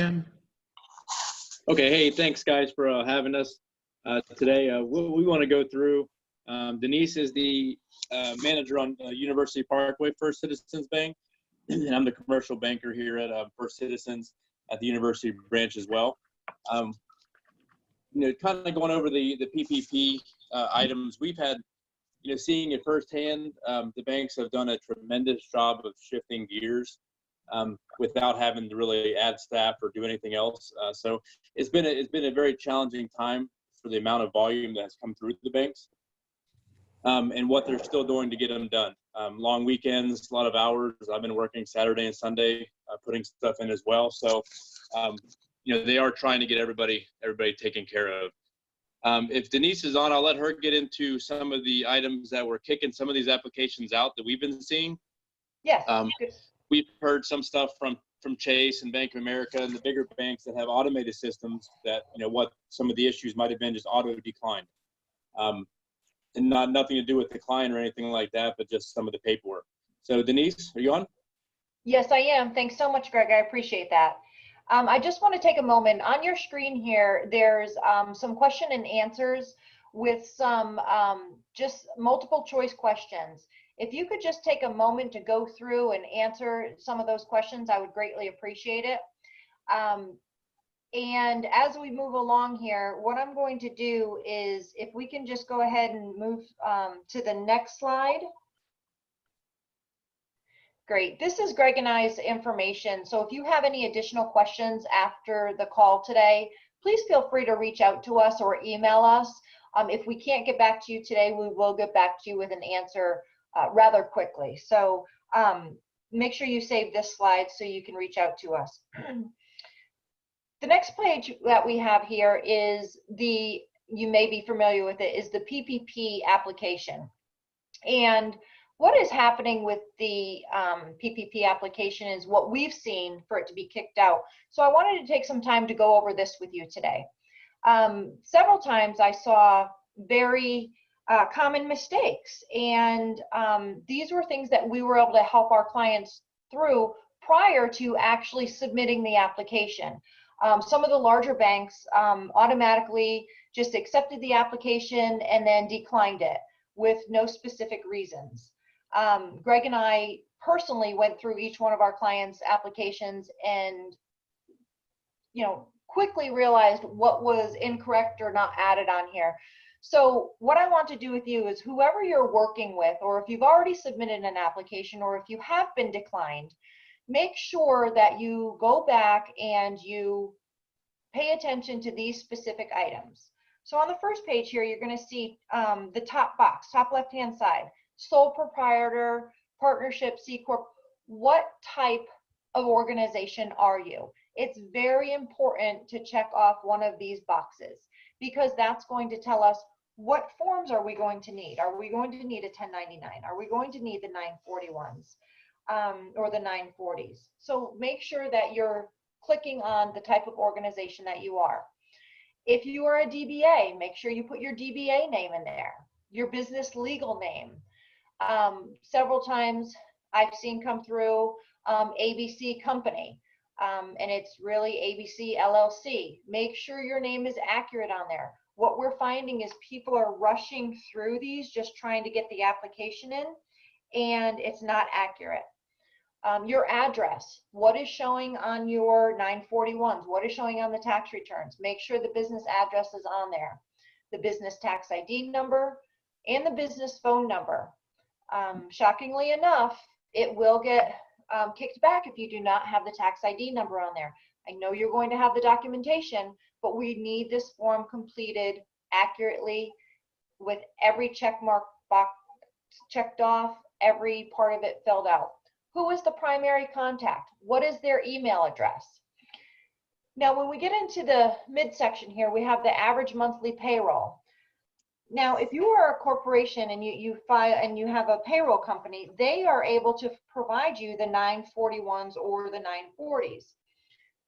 Speaker 5: Okay. Hey, thanks guys for having us today. We want to go through. Denise is the manager on University Parkway First Citizens Bank, and I'm the commercial banker here at First Citizens at the University branch as well. You know, kind of going over the PPP items, we've had, you know, seeing it firsthand. The banks have done a tremendous job of shifting gears without having to really add staff or do anything else. So it's been a very challenging time for the amount of volume that has come through the banks, and what they're still doing to get them done. Long weekends, a lot of hours. I've been working Saturday and Sunday, putting stuff in as well. So you know, they are trying to get everybody taken care of. If Denise is on, I'll let her get into some of the items that were kicking some of these applications out that we've been seeing.
Speaker 6: Yes.
Speaker 5: We've heard some stuff from Chase and Bank of America and the bigger banks that have automated systems that, you know, what some of the issues might have been just auto decline. And nothing to do with the client or anything like that, but just some of the paperwork. So Denise, are you on?
Speaker 6: Yes, I am. Thanks so much, Greg. I appreciate that. I just want to take a moment. On your screen here, there's some question and answers with some just multiple choice questions. If you could just take a moment to go through and answer some of those questions, I would greatly appreciate it. And as we move along here, what I'm going to do is, if we can just go ahead and move to the next slide. Great. This is Greg and I's information. So if you have any additional questions after the call today, please feel free to reach out to us or email us. If we can't get back to you today, we will get back to you with an answer rather quickly. So make sure you save this slide so you can reach out to us. The next page that we have here is you may be familiar with it, is the PPP application. And what is happening with the PPP application is what we've seen for it to be kicked out. So I wanted to take some time to go over this with you today. Several times I saw very common mistakes, and these were things that we were able to help our clients through prior to actually submitting the application. Some of the larger banks automatically just accepted the application and then declined it with no specific reasons. Greg and I personally went through each one of our clients' applications and, quickly realized what was incorrect or not added on here. So what I want to do with you is, whoever you're working with, or if you've already submitted an application, or if you have been declined, make sure that you go back and you pay attention to these specific items. So on the first page here, you're going to see the top box, top left-hand side, sole proprietor, partnership, C Corp. What type of organization are you? It's very important to check off one of these boxes, because that's going to tell us what forms are we going to need. Are we going to need a 1099? Are we going to need the 941s or the 940s? So make sure that you're clicking on the type of organization that you are. If you are a DBA, make sure you put your DBA name in there, your business legal name. Several times I've seen come through ABC Company, and it's really ABC LLC. Make sure your name is accurate on there. What we're finding is people are rushing through these, just trying to get the application in, and it's not accurate. Your address, what is showing on your 941s, what is showing on the tax returns. Make sure the business address is on there, the business tax ID number, and the business phone number. Shockingly enough, it will get kicked back if you do not have the tax ID number on there. I know you're going to have the documentation, but we need this form completed accurately with every check mark box checked off, every part of it filled out. Who is the primary contact? What is their email address? Now, when we get into the midsection here, we have the average monthly payroll. Now, if you are a corporation and you file and you have a payroll company, they are able to provide you the 941s or the 940s.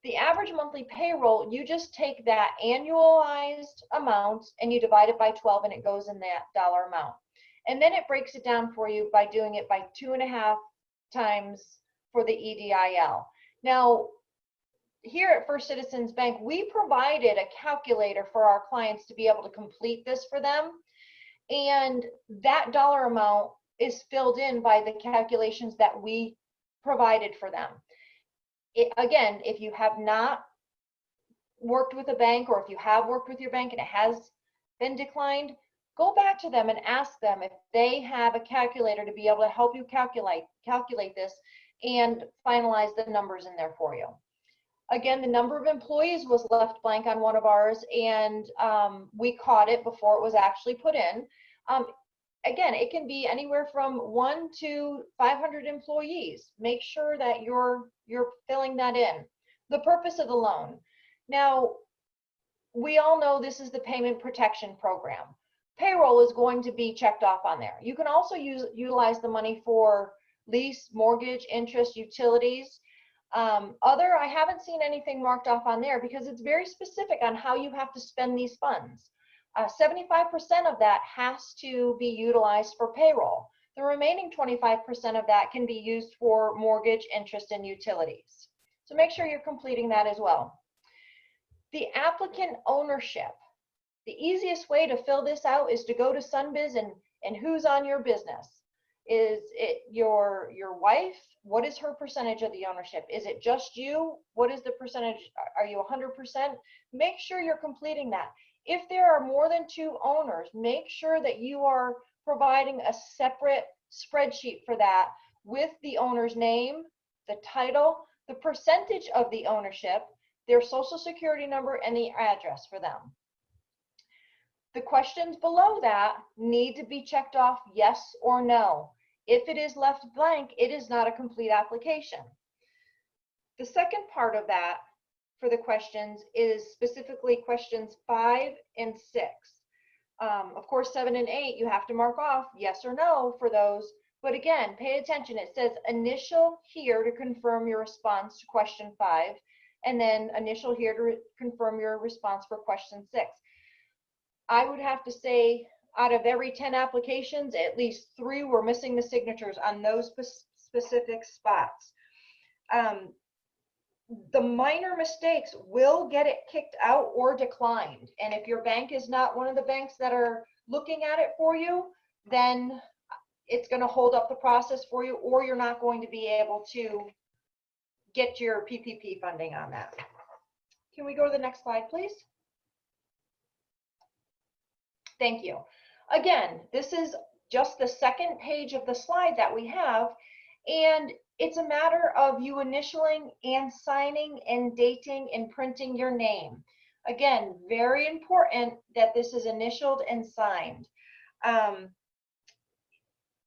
Speaker 6: The average monthly payroll, you just take that annualized amount and you divide it by 12, and it goes in that dollar amount. And then it breaks it down for you by doing it by 2.5 times for the EIDL. Now, here at First Citizens Bank, we provided a calculator for our clients to be able to complete this for them. And that dollar amount is filled in by the calculations that we provided for them. Again, if you have not worked with a bank, or if you have worked with your bank and it has been declined, go back to them and ask them if they have a calculator to be able to help you calculate this and finalize the numbers in there for you. Again, the number of employees was left blank on one of ours, and we caught it before it was actually put in. Again, it can be anywhere from 1 to 500 employees. Make sure that you're filling that in. The purpose of the loan. Now, we all know this is the Payment Protection Program. Payroll is going to be checked off on there. You can also utilize the money for lease, mortgage, interest, utilities. I haven't seen anything marked off on there because it's very specific on how you have to spend these funds. 75% of that has to be utilized for payroll. The remaining 25% of that can be used for mortgage, interest, and utilities. So make sure you're completing that as well. The applicant ownership. The easiest way to fill this out is to go to Sunbiz and who's on your business. Is it your wife? What is her percentage of the ownership? Is it just you? What is the percentage? Are you 100%? Make sure you're completing that. If there are more than 2 owners, make sure that you are providing a separate spreadsheet for that with the owner's name, the title, the percentage of the ownership, their social security number, and the address for them. The questions below that need to be checked off yes or no. If it is left blank, it is not a complete application. The second part of that for the questions is specifically questions 5 and 6. Of course, 7 and 8, you have to mark off yes or no for those. But again, pay attention. It says initial here to confirm your response to question 5, and then initial here to confirm your response for question 6. I would have to say out of every 10 applications, at least 3 were missing the signatures on those specific spots. The minor mistakes will get it kicked out or declined. And if your bank is not one of the banks that are looking at it for you, then it's going to hold up the process for you, or you're not going to be able to get your PPP funding on that. Can we go to the next slide, please? Thank you. Again, this is just the second page of the slide that we have, and it's a matter of you initialing and signing and dating and printing your name. Again, very important that this is initialed and signed.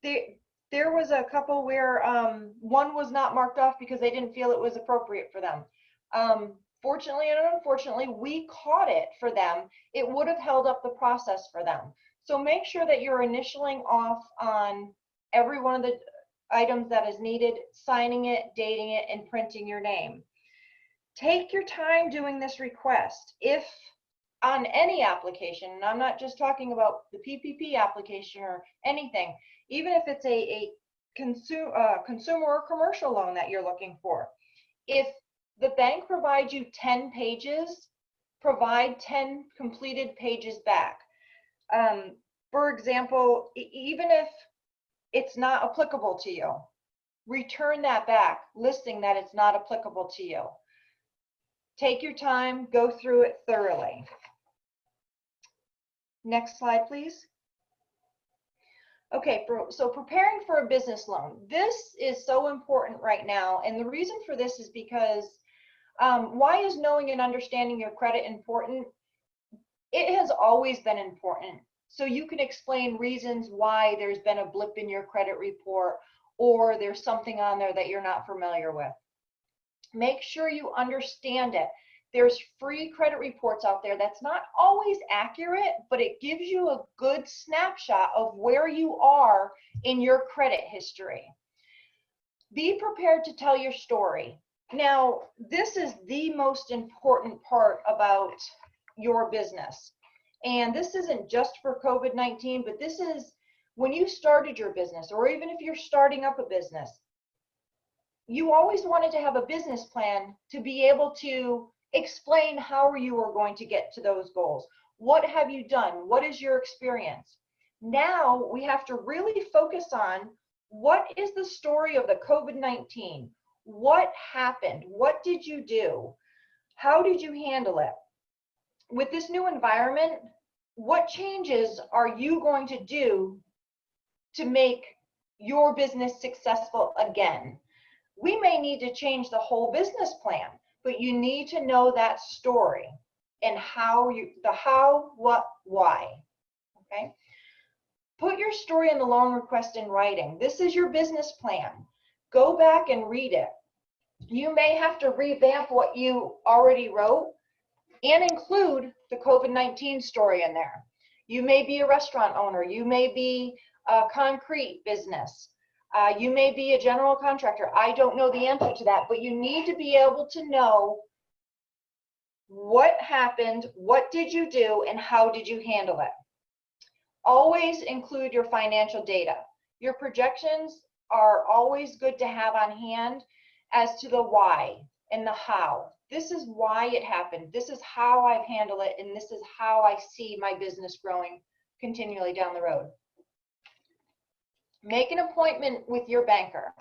Speaker 6: There was a couple where one was not marked off because they didn't feel it was appropriate for them. Fortunately and unfortunately, we caught it for them. It would have held up the process for them. So make sure that you're initialing off on every one of the items that is needed, signing it, dating it, and printing your name. Take your time doing this request. If on any application, and I'm not just talking about the PPP application or anything, even if it's a consumer or commercial loan that you're looking for, if the bank provides you 10 pages, provide 10 completed pages back. For example, even if it's not applicable to you, return that back, listing that it's not applicable to you. Take your time, go through it thoroughly. Next slide, please. Okay, so preparing for a business loan. This is so important right now, and the reason for this is because why is knowing and understanding your credit important? It has always been important. So you can explain reasons why there's been a blip in your credit report, or there's something on there that you're not familiar with. Make sure you understand it. There's free credit reports out there that's not always accurate, but it gives you a good snapshot of where you are in your credit history. Be prepared to tell your story. Now, this is the most important part about your business. And this isn't just for COVID-19, but this is when you started your business, or even if you're starting up a business, you always wanted to have a business plan to be able to explain how you are going to get to those goals. What have you done? What is your experience? Now we have to really focus on what is the story of the COVID-19? What happened? What did you do? How did you handle it? With this new environment, what changes are you going to do to make your business successful again? We may need to change the whole business plan, but you need to know that story and the how, what, why, okay? Put your story in the loan request in writing. This is your business plan. Go back and read it. You may have to revamp what you already wrote and include the COVID-19 story in there. You may be a restaurant owner. You may be a concrete business. You may be a general contractor. I don't know the answer to that, but you need to be able to know what happened, what did you do, and how did you handle it. Always include your financial data. Your projections are always good to have on hand as to the why and the how. This is why it happened. This is how I've handled it, and this is how I see my business growing continually down the road. Make an appointment with your banker.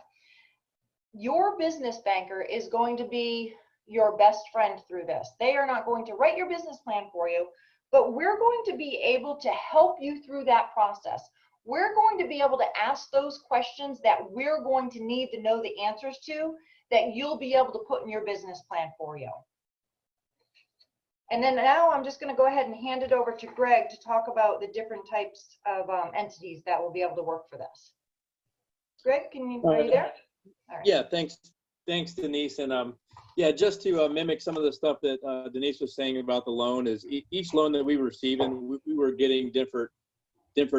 Speaker 6: Your business banker is going to be your best friend through this. They are not going to write your business plan for you, but we're going to be able to help you through that process. We're going to be able to ask those questions that we're going to need to know the answers to, that you'll be able to put in your business plan for you. And then now I'm just going to go ahead and hand it over to Greg to talk about the different types of entities that will be able to work for this. Greg, are you there? All right.
Speaker 5: Yeah, thanks. Thanks, Denise. And yeah, just to mimic some of the stuff that Denise was saying about the loan is each loan that we were receiving, we were getting different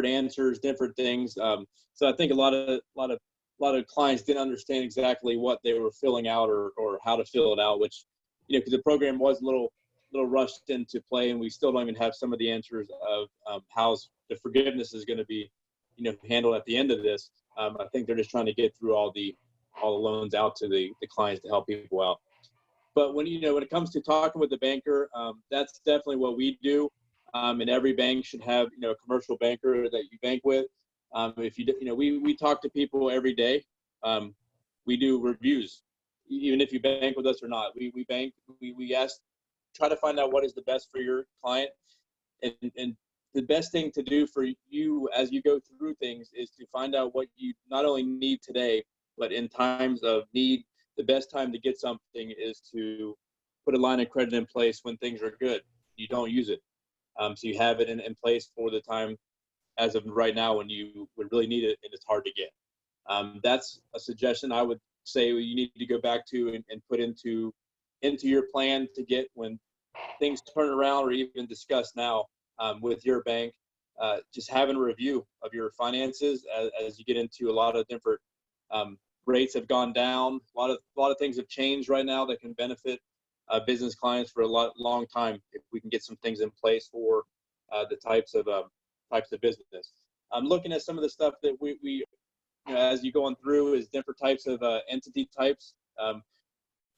Speaker 5: answers, different things. So I think a lot of clients didn't understand exactly what they were filling out or how to fill it out, which, you know, because the program was a little rushed into play, and we still don't even have some of the answers of how the forgiveness is going to be, you know, handled at the end of this. I think they're just trying to get through all the loans out to the clients to help people out. But when it comes to talking with the banker, that's definitely what we do. And every bank should have, you know, a commercial banker that you bank with. If we talk to people every day. We do reviews, even if you bank with us or not. We ask, try to find out what is the best for your client, and the best thing to do for you as you go through things is to find out what you not only need today, but in times of need, the best time to get something is to put a line of credit in place when things are good. You don't use it. So you have it in place for the time as of right now when you would really need it and it's hard to get. That's a suggestion I would say you need to go back to and put into your plan to get when things turn around, or even discuss now with your bank. Just having a review of your finances as you get into a lot of different rates have gone down. A lot of things have changed right now that can benefit business clients for a long time if we can get some things in place for the types of business. I'm looking at some of the stuff that we you know, as you going through is different types of entity types.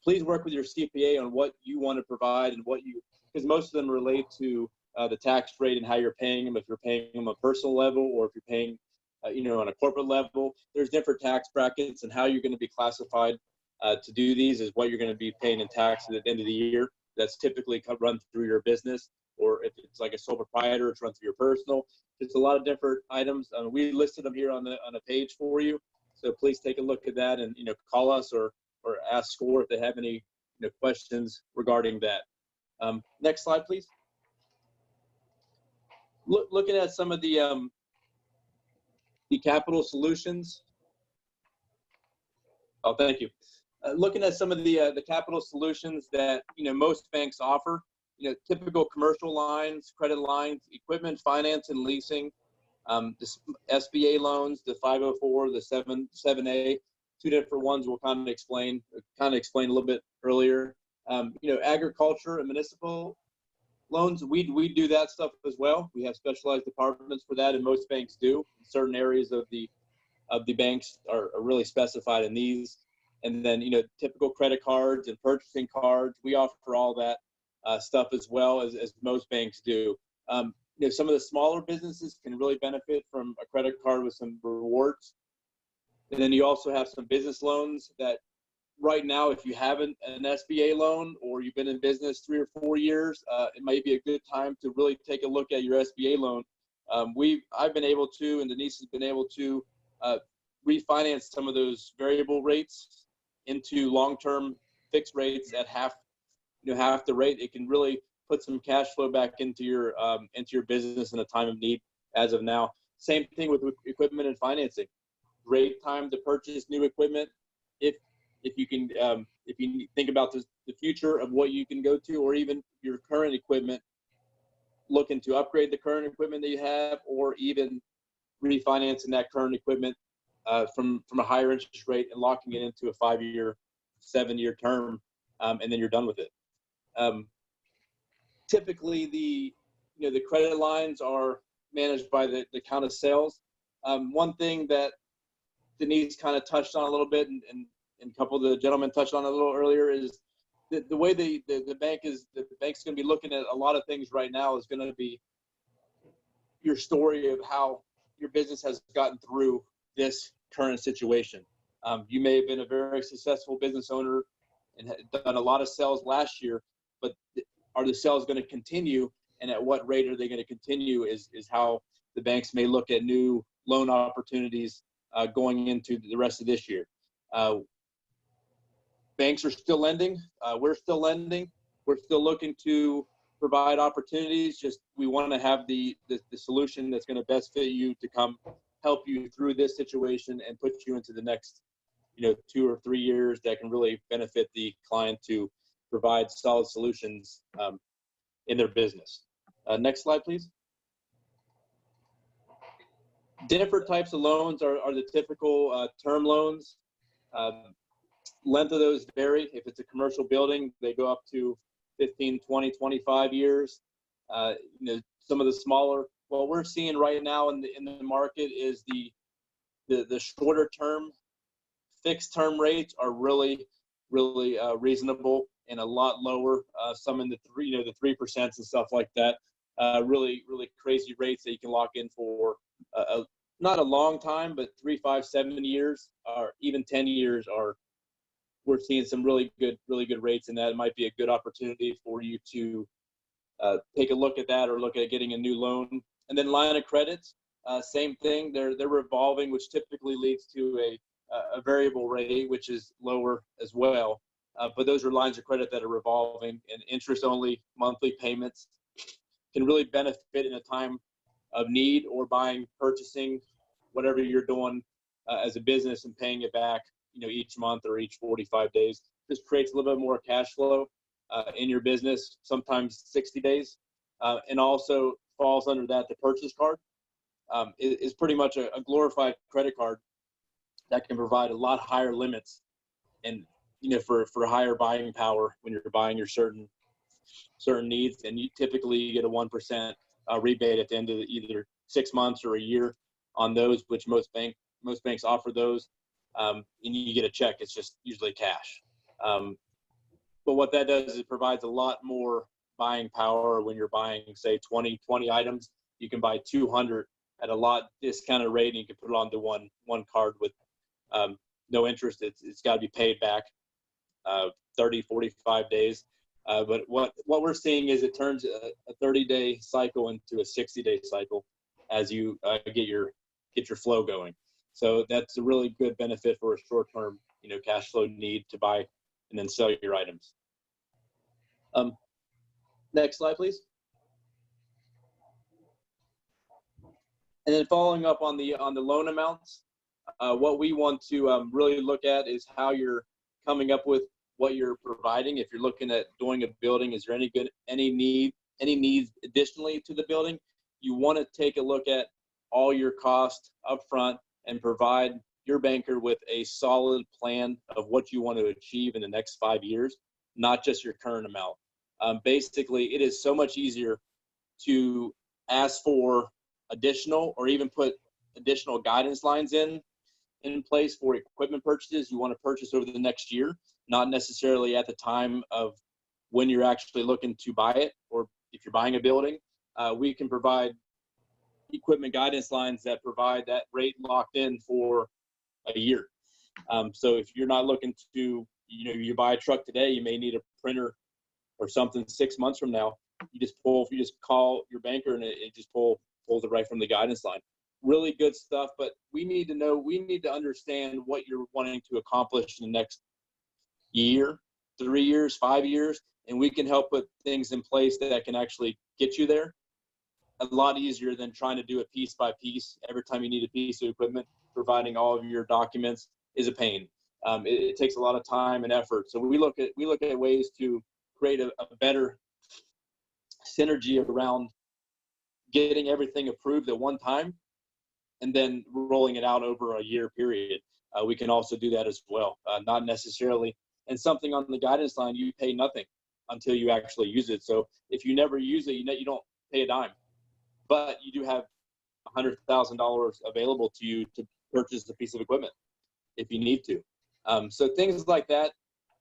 Speaker 5: Please work with your CPA on what you want to provide and because most of them relate to the tax rate and how you're paying them. If you're paying them on a personal level, or if you're paying on a corporate level, there's different tax brackets, and how you're going to be classified to do these is what you're going to be paying in tax at the end of the year. That's typically run through your business, or if it's like a sole proprietor, it's run through your personal. It's a lot of different items. We listed them here on a page for you, so please take a look at that and call us or ask SCORE if they have any questions regarding that. Next slide, please. Looking at some of the capital solutions. Oh, thank you. Looking at some of the capital solutions that most banks offer. Typical commercial lines, credit lines, equipment finance and leasing, the SBA loans, the 504, the 7A, two different ones we'll kind of explain a little bit earlier. Agriculture and municipal loans, we do that stuff as well. We have specialized departments for that, and most banks do. Certain areas of the banks are really specified in these. And then, typical credit cards and purchasing cards, we offer all that stuff as well as most banks do. Some of the smaller businesses can really benefit from a credit card with some rewards. And then you also have some business loans that right now, if you have an SBA loan or you've been in business 3 or 4 years, it might be a good time to really take a look at your SBA loan. I've been able to, and Denise has been able to refinance some of those variable rates into long-term fixed rates at half the rate. It can really put some cash flow back into your business in a time of need as of now. Same thing with equipment and financing. Great time to purchase new equipment if you can, if you think about the future of what you can go to, or even your current equipment, looking to upgrade the current equipment that you have, or even refinancing that current equipment from a higher interest rate and locking it into a 5-year, 7-year term, and then you're done with it. Typically, the credit lines are managed by the count of sales. One thing that Denise kind of touched on a little bit, and a couple of the gentlemen touched on a little earlier, is the way the bank's going to be looking at a lot of things right now is going to be your story of how your business has gotten through this current situation. You may have been a very successful business owner and had done a lot of sales last year, but are the sales going to continue, and at what rate are they going to continue is how the banks may look at new loan opportunities going into the rest of this year. Banks are still lending. We're still lending. We're still looking to provide opportunities. Just we want to have the solution that's going to best fit you to come help you through this situation and put you into the next 2 or 3 years that can really benefit the client to provide solid solutions in their business. Next slide, please. Different types of loans are the typical term loans. Length of those vary. If it's a commercial building, they go up to 15, 20, 25 years. Some of the smaller, what we're seeing right now in the market is the shorter term fixed term rates are really reasonable and a lot lower. Some in the 3% and stuff like that. Really crazy rates that you can lock in for not a long time, but 3, 5, 7 years, or even 10 years we're seeing some really good rates, and that might be a good opportunity for you to take a look at that or look at getting a new loan. And then line of credits, same thing. They're revolving, which typically leads to a variable rate, which is lower as well. But those are lines of credit that are revolving, and interest-only monthly payments can really benefit in a time of need or purchasing, whatever you're doing as a business and paying it back, each month or each 45 days. This creates a little bit more cash flow in your business, sometimes 60 days, and also falls under that. The purchase card is pretty much a glorified credit card that can provide a lot higher limits and for higher buying power when you're buying your certain needs, and you typically get a 1% rebate at the end of either 6 months or a year on those, which most banks offer those, and you get a check. It's just usually cash. But what that does is it provides a lot more buying power when you're buying, say, 20 items. You can buy 200 at a lot discounted rate, and you can put it onto one card with no interest. It's got to be paid back 30, 45 days. But what we're seeing is it turns a 30-day cycle into a 60-day cycle as you get your flow going. So that's a really good benefit for a short-term, cash flow need to buy and then sell your items. Next slide, please. And then following up on the loan amounts, what we want to really look at is how you're coming up with what you're providing. If you're looking at doing a building, is there any needs additionally to the building? You want to take a look at all your costs up front and provide your banker with a solid plan of what you want to achieve in the next 5 years, not just your current amount. Basically, it is so much easier to ask for additional or even put additional guidance lines in place for equipment purchases you want to purchase over the next year, not necessarily at the time of when you're actually looking to buy it, or if you're buying a building. We can provide equipment guidance lines that provide that rate locked in for a year. So if you're not looking to, you buy a truck today, you may need a printer or something 6 months from now. You just call your banker and it just pulls it right from the guidance line. Really good stuff, but we need to understand what you're wanting to accomplish in the next year, 3 years, 5 years, and we can help put things in place that can actually get you there a lot easier than trying to do it piece by piece. Every time you need a piece of equipment, providing all of your documents is a pain. It takes a lot of time and effort. So we look at ways to create a better synergy around getting everything approved at one time and then rolling it out over a year period. We can also do that as well. Not necessarily, and something on the guidance line, you pay nothing until you actually use it. So if you never use it, you don't pay a dime, but you do have $100,000 available to you to purchase a piece of equipment if you need to. So things like that,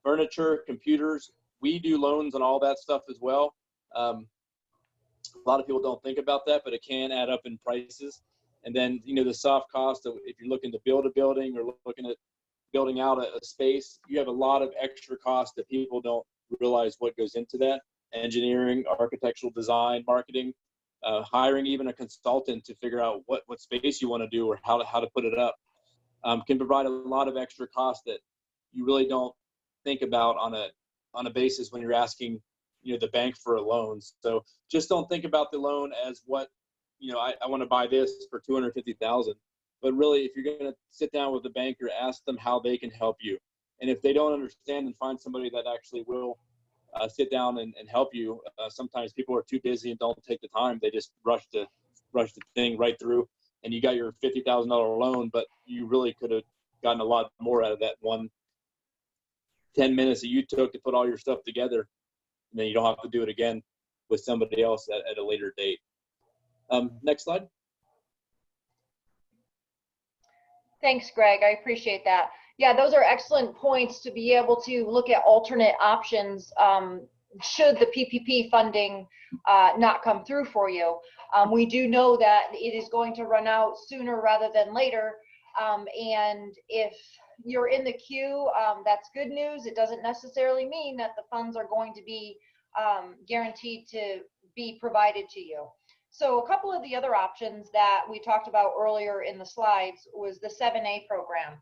Speaker 5: furniture, computers, we do loans on all that stuff as well. A lot of people don't think about that, but it can add up in prices. And then, the soft cost of if you're looking to build a building or looking at building out a space, you have a lot of extra costs that people don't realize what goes into that. Engineering, architectural design, marketing, hiring even a consultant to figure out what space you want to do or how to put it up, can provide a lot of extra costs that you really don't think about on a basis when you're asking the bank for a loan. So just don't think about the loan as what I want to buy this for $250,000, But really, if you're going to sit down with the banker, ask them how they can help you. And if they don't understand, and find somebody that actually will sit down and help you. Sometimes people are too busy and don't take the time. They just rush the thing right through, and you got your $50,000 loan, but you really could have gotten a lot more out of that 10 minutes that you took to put all your stuff together, and then you don't have to do it again with somebody else at a later date. Next slide.
Speaker 6: Thanks, Greg. I appreciate that. Yeah, those are excellent points to be able to look at alternate options should the PPP funding not come through for you. We do know that it is going to run out sooner rather than later. And if you're in the queue, that's good news. It doesn't necessarily mean that the funds are going to be guaranteed to be provided to you. So a couple of the other options that we talked about earlier in the slides was the 7A program.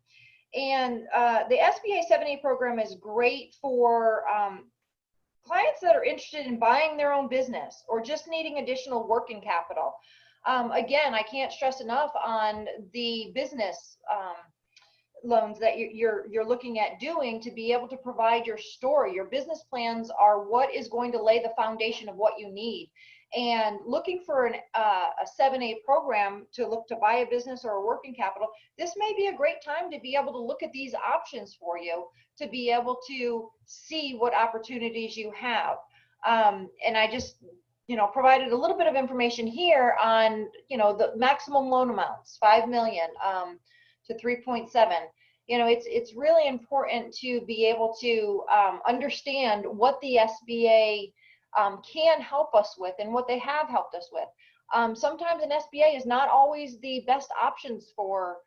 Speaker 6: And the SBA 7A program is great for clients that are interested in buying their own business or just needing additional working capital. Again, I can't stress enough on the business loans that you're looking at doing to be able to provide your story. Your business plans are what is going to lay the foundation of what you need. And looking for a 7A program to look to buy a business or a working capital, this may be a great time to be able to look at these options for you, to be able to see what opportunities you have. And I just, provided a little bit of information here on, the maximum loan amounts, 5 million to 3.7. It's really important to be able to understand what the SBA can help us with and what they have helped us with. Sometimes an SBA is not always the best options for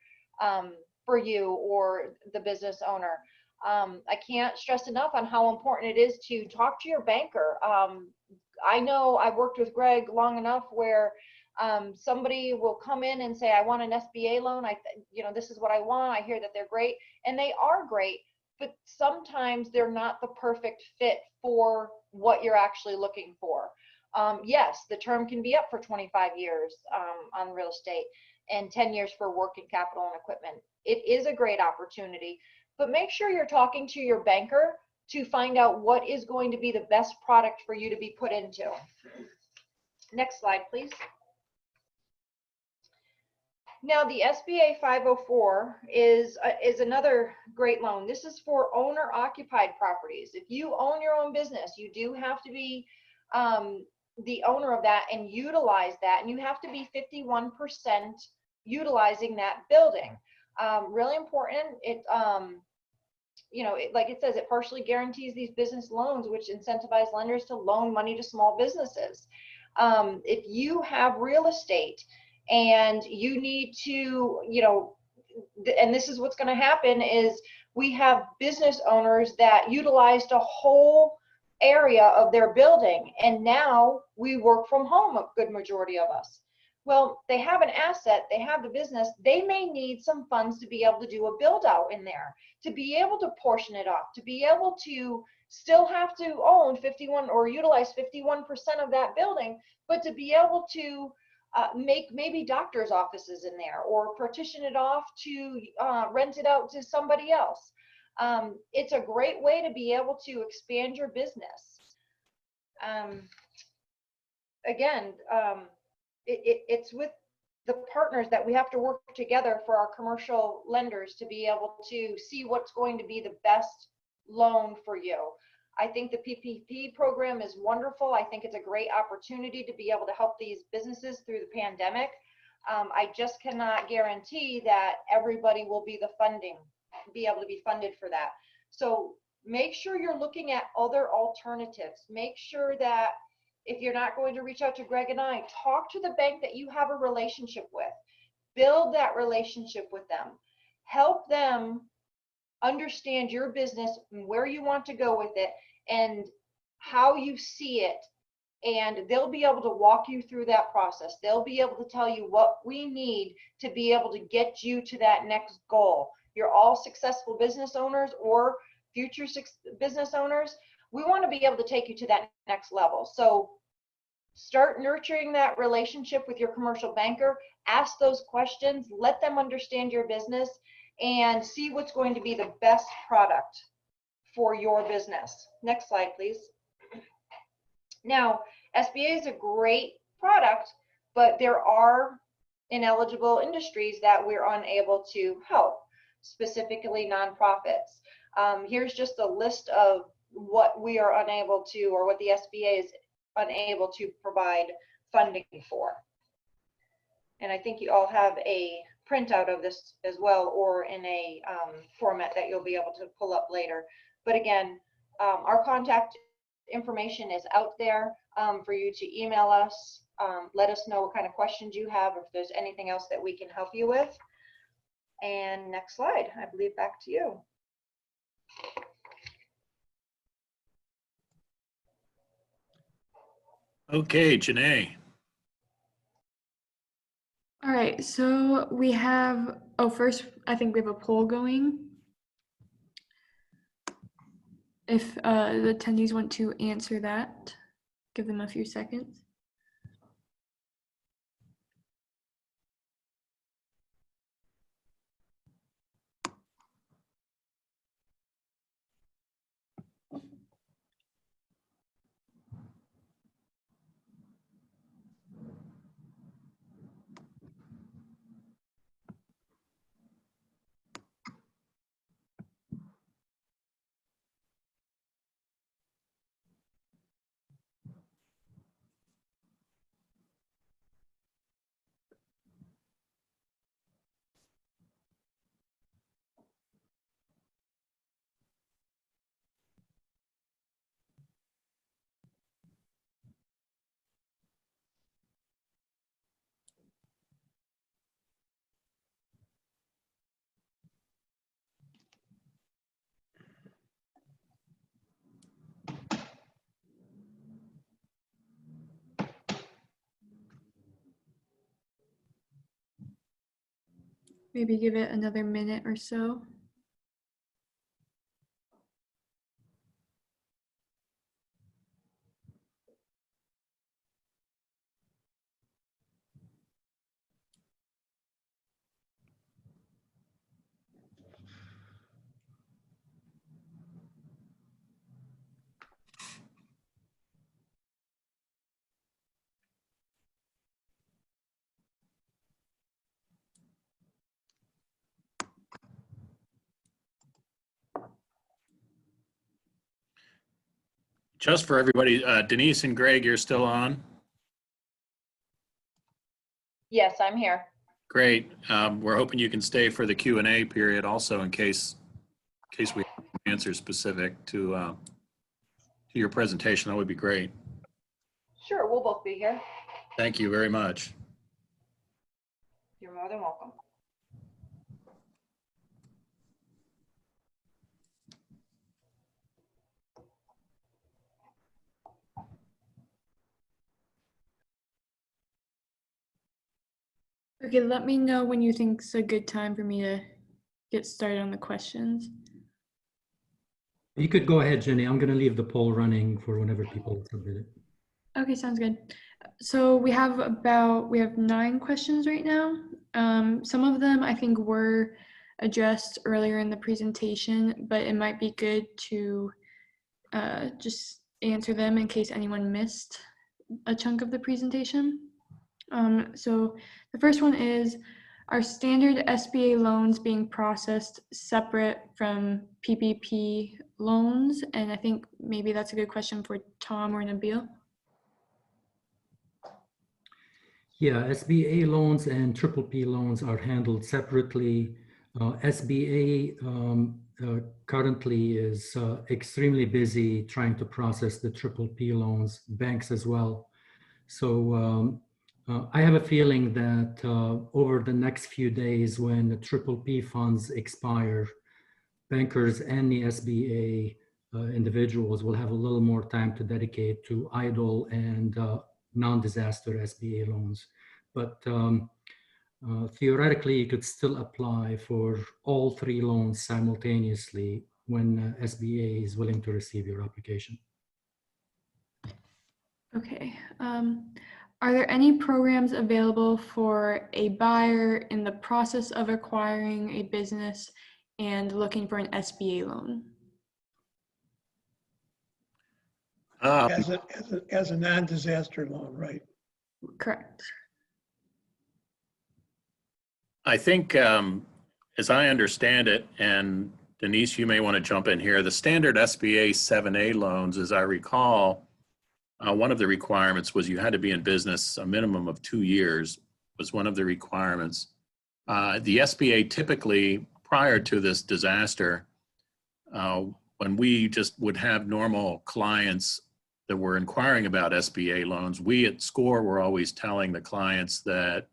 Speaker 6: you or the business owner. I can't stress enough on how important it is to talk to your banker. I know I've worked with Greg long enough where somebody will come in and say, I want an SBA loan. This is what I want. I hear that they're great, and they are great, but sometimes they're not the perfect fit for what you're actually looking for. Yes, the term can be up for 25 years on real estate and 10 years for working capital and equipment. It is a great opportunity, but make sure you're talking to your banker to find out what is going to be the best product for you to be put into. Next slide, please. Now, the SBA 504 is another great loan. This is for owner-occupied properties. If you own your own business, you do have to be the owner of that and utilize that, and you have to be 51% utilizing that building. Really important. Like it says, it partially guarantees these business loans, which incentivize lenders to loan money to small businesses. If you have real estate and you need to, and this is what's going to happen is we have business owners that utilized a whole area of their building, and now we work from home, a good majority of us. Well, they have an asset, they have the business, they may need some funds to be able to do a build out in there, to be able to portion it off, to be able to still have to own 51 or utilize 51% of that building, but to be able to make maybe doctor's offices in there or partition it off to rent it out to somebody else. It's a great way to be able to expand your business. Again, it's with the partners that we have to work together for our commercial lenders to be able to see what's going to be the best loan for you. I think the PPP program is wonderful. I think it's a great opportunity to be able to help these businesses through the pandemic. I just cannot guarantee that everybody will be able to be funded for that. So make sure you're looking at other alternatives. Make sure that if you're not going to reach out to Greg and I, talk to the bank that you have a relationship with. Build that relationship with them. Help them understand your business and where you want to go with it and how you see it. And they'll be able to walk you through that process. They'll be able to tell you what we need to be able to get you to that next goal. You're all successful business owners or future business owners. We want to be able to take you to that next level. So Start nurturing that relationship with your commercial banker. Ask those questions, let them understand your business, and see what's going to be the best product for your business. Next slide, please. Now, SBA is a great product, but there are ineligible industries that we're unable to help, specifically nonprofits. Here's just a list of what we are unable to, or what the SBA is unable to provide funding for. And I think you all have a printout of this as well, or in a format that you'll be able to pull up later. But again, our contact information is out there for you to email us. Let us know what kind of questions you have, or if there's anything else that we can help you with. And next slide, I believe back to you.
Speaker 2: Okay, Janae.
Speaker 1: All right, so we have, oh, first, I think we have a poll going. If the attendees want to answer that, give them a few seconds. Maybe give it another minute or so.
Speaker 2: Just for everybody, Denise and Greg, you're still on?
Speaker 6: Yes, I'm here.
Speaker 2: Great. We're hoping you can stay for the Q&A period also, in case we answer specific to your presentation. That would be great.
Speaker 6: Sure, we'll both be here.
Speaker 2: Thank you very much.
Speaker 6: You're more than welcome.
Speaker 1: Okay, let me know when you think it's a good time for me to get started on the questions.
Speaker 3: You could go ahead, Jenny. I'm going to leave the poll running for whenever people submit it.
Speaker 1: Okay, sounds good. So we have 9 questions right now. Some of them I think were addressed earlier in the presentation, but it might be good to just answer them in case anyone missed a chunk of the presentation. So the first one is, are standard SBA loans being processed separate from PPP loans? And I think maybe that's a good question for Tom or Nabil.
Speaker 3: Yeah, SBA loans and PPP loans are handled separately. SBA currently is extremely busy trying to process the PPP loans, banks as well. So I have a feeling that over the next few days, when the PPP funds expire, bankers and the SBA individuals will have a little more time to dedicate to EIDL and non-disaster SBA loans. But theoretically, you could still apply for all 3 loans simultaneously when SBA is willing to receive your application.
Speaker 1: Okay. Are there any programs available for a buyer in the process of acquiring a business and looking for an SBA loan?
Speaker 4: As a non-disaster loan, right?
Speaker 1: Correct.
Speaker 2: I think, as I understand it, and Denise, you may want to jump in here, the standard SBA 7A loans, as I recall, one of the requirements was you had to be in business a minimum of 2 years was one of the requirements. The SBA typically, prior to this disaster, when we just would have normal clients that were inquiring about SBA loans, we at SCORE were always telling the clients that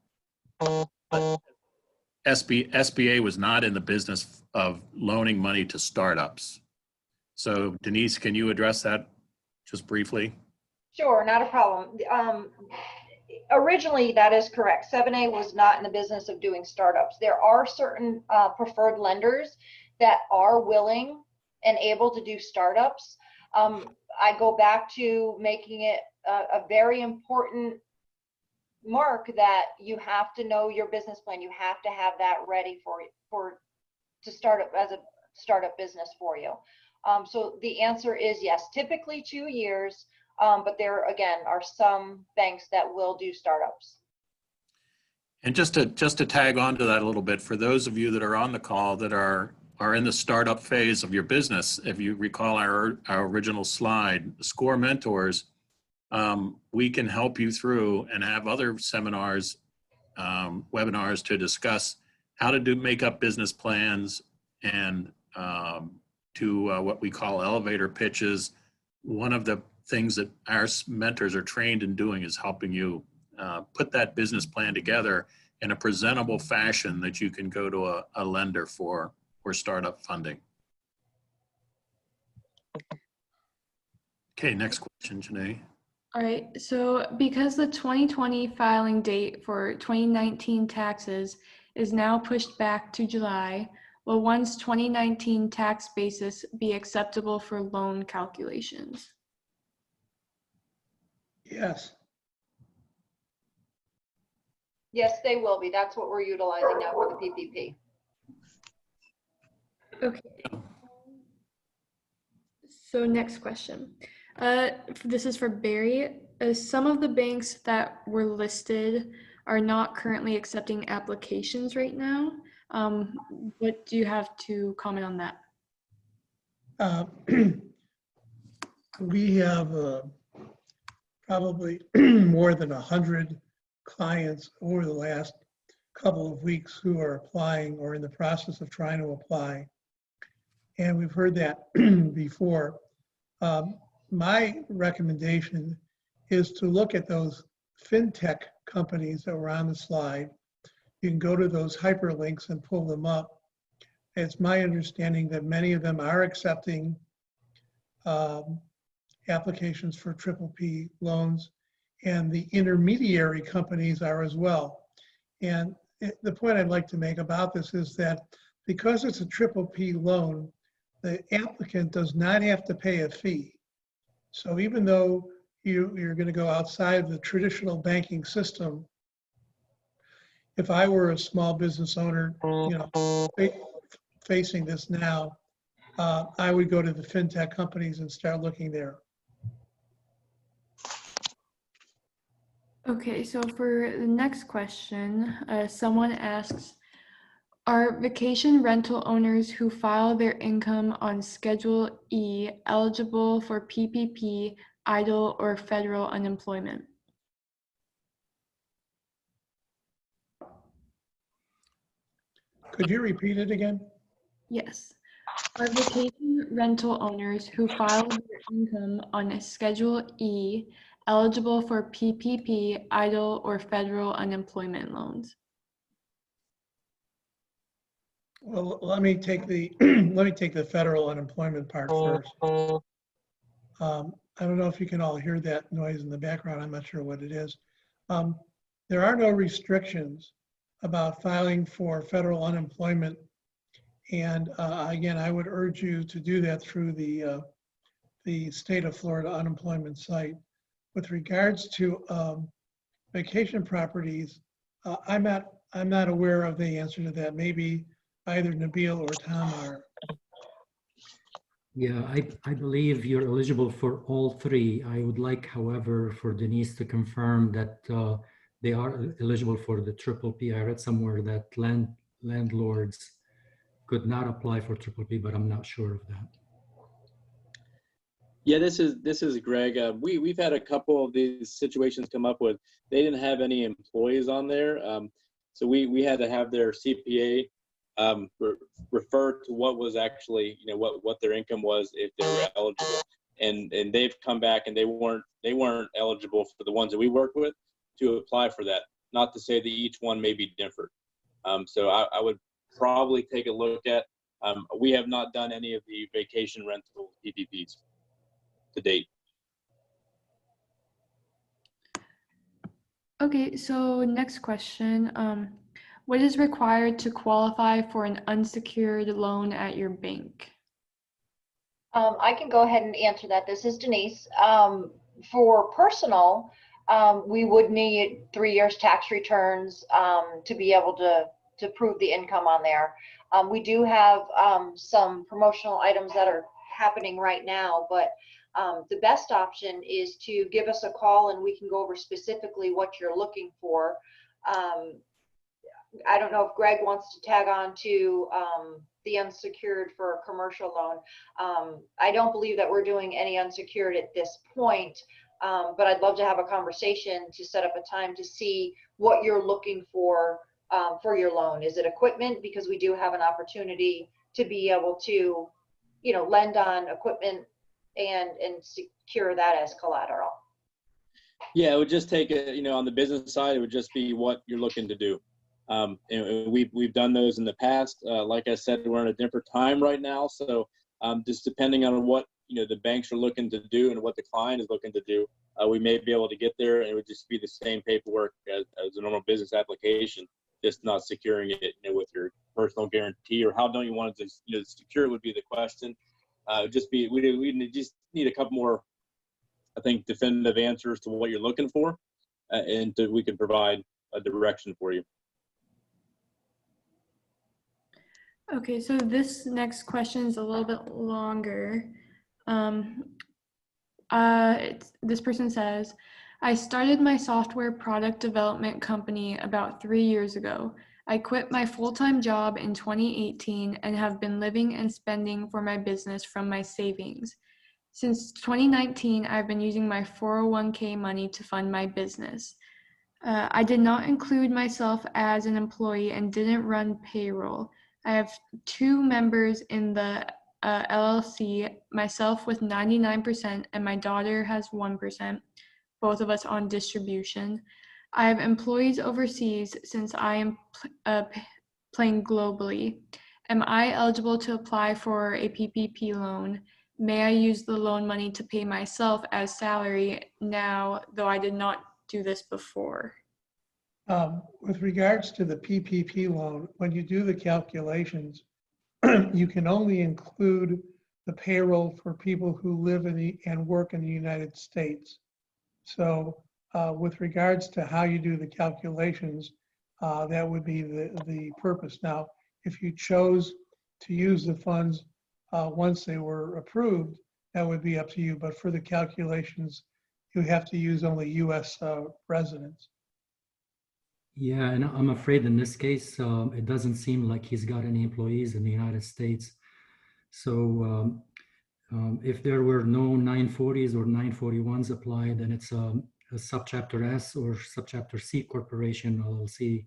Speaker 2: SBA was not in the business of loaning money to startups. So Denise, can you address that just briefly?
Speaker 6: Sure, not a problem. Originally, that is correct. 7A was not in the business of doing startups. There are certain preferred lenders that are willing and able to do startups. I go back to making it a very important mark that you have to know your business plan. You have to have that ready to start up as a startup business for you. So the answer is yes, typically 2 years, but there again are some banks that will do startups.
Speaker 2: And just to tag on to that a little bit, for those of you that are on the call that are in the startup phase of your business, if you recall our original slide, the SCORE mentors, we can help you through and have other seminars, webinars to discuss how to make up business plans and what we call elevator pitches. One of the things that our mentors are trained in doing is helping you put that business plan together in a presentable fashion that you can go to a lender for startup funding. Okay, next question, Janae.
Speaker 1: All right, so because the 2020 filing date for 2019 taxes is now pushed back to July, will one's 2019 tax basis be acceptable for loan calculations?
Speaker 4: Yes.
Speaker 6: Yes, they will be. That's what we're utilizing now for the PPP.
Speaker 1: Okay. So next question. This is for Barry. Some of the banks that were listed are not currently accepting applications right now. What do you have to comment on that?
Speaker 4: We have probably more than 100 clients over the last couple of weeks who are applying or in the process of trying to apply. And we've heard that before. My recommendation is to look at those fintech companies that were on the slide. You can go to those hyperlinks and pull them up. It's my understanding that many of them are accepting applications for PPP loans, and the intermediary companies are as well. And the point I'd like to make about this is that because it's a PPP loan, the applicant does not have to pay a fee. So even though you're going to go outside the traditional banking system, if I were a small business owner, facing this now, I would go to the fintech companies and start looking there.
Speaker 1: Okay, so for the next question, someone asks, are vacation rental owners who file their income on Schedule E eligible for PPP, EIDL, or federal unemployment?
Speaker 4: Could you repeat it again?
Speaker 1: Yes. Are vacation rental owners who file their income on Schedule E eligible for PPP, EIDL, or federal unemployment loans?
Speaker 4: Well, let me take the federal unemployment part first. I don't know if you can all hear that noise in the background. I'm not sure what it is. There are no restrictions about filing for federal unemployment. And again, I would urge you to do that through the state of Florida unemployment site. with regards to vacation properties, I'm not aware of the answer to that. Maybe either Nabil or Tom are.
Speaker 3: Yeah, I believe you're eligible for all three. I would like, however, for Denise to confirm that they are eligible for the triple P. I read somewhere that landlords could not apply for triple P, but I'm not sure of that.
Speaker 5: Yeah, this is Greg. We've had a couple of these situations come up with, they didn't have any employees on there. So we had to have their CPA refer to what was actually, what their income was if they were eligible. And they've come back and they weren't eligible for the ones that we worked with to apply for that. Not to say that each one may be different. So I would probably take a look at, we have not done any of the vacation rental PPPs to date.
Speaker 1: Okay, so next question. What is required to qualify for an unsecured loan at your bank?
Speaker 6: I can go ahead and answer that. This is Denise. For personal, we would need 3 years tax returns to be able to prove the income on there. We do have some promotional items that are happening right now, but the best option is to give us a call and we can go over specifically what you're looking for. I don't know if Greg wants to tag on to the unsecured for a commercial loan. I don't believe that we're doing any unsecured at this point, but I'd love to have a conversation to set up a time to see what you're looking for your loan. Is it equipment? Because we do have an opportunity to be able to, lend on equipment and secure that as collateral.
Speaker 5: Yeah, it would just take on the business side, it would just be what you're looking to do. And we've done those in the past. Like I said, we're in a different time right now. So just depending on what, the banks are looking to do and what the client is looking to do, we may be able to get there, and it would just be the same paperwork as a normal business application, just not securing it with your personal guarantee, or how don't you want it to, secure would be the question. We just need a couple more, I think, definitive answers to what you're looking for, and we can provide a direction for you.
Speaker 1: Okay, so this next question is a little bit longer. This person says, I started my software product development company about 3 years ago. I quit my full-time job in 2018 and have been living and spending for my business from my savings. Since 2019, I've been using my 401k money to fund my business. I did not include myself as an employee and didn't run payroll. I have 2 members in the LLC, myself with 99% and my daughter has 1%, both of us on distribution. I have employees overseas since I am playing globally. Am I eligible to apply for a PPP loan? May I use the loan money to pay myself as salary now, though I did not do this before?
Speaker 4: With regards to the PPP loan, when you do the calculations, you can only include the payroll for people who live and work in the United States. So with regards to how you do the calculations, that would be the purpose. Now, if you chose to use the funds once they were approved, that would be up to you. But for the calculations, you have to use only U.S. residents.
Speaker 3: Yeah, and I'm afraid in this case, it doesn't seem like he's got any employees in the United States. So if there were no 940s or 941s applied, then it's a subchapter S or subchapter C corporation LLC.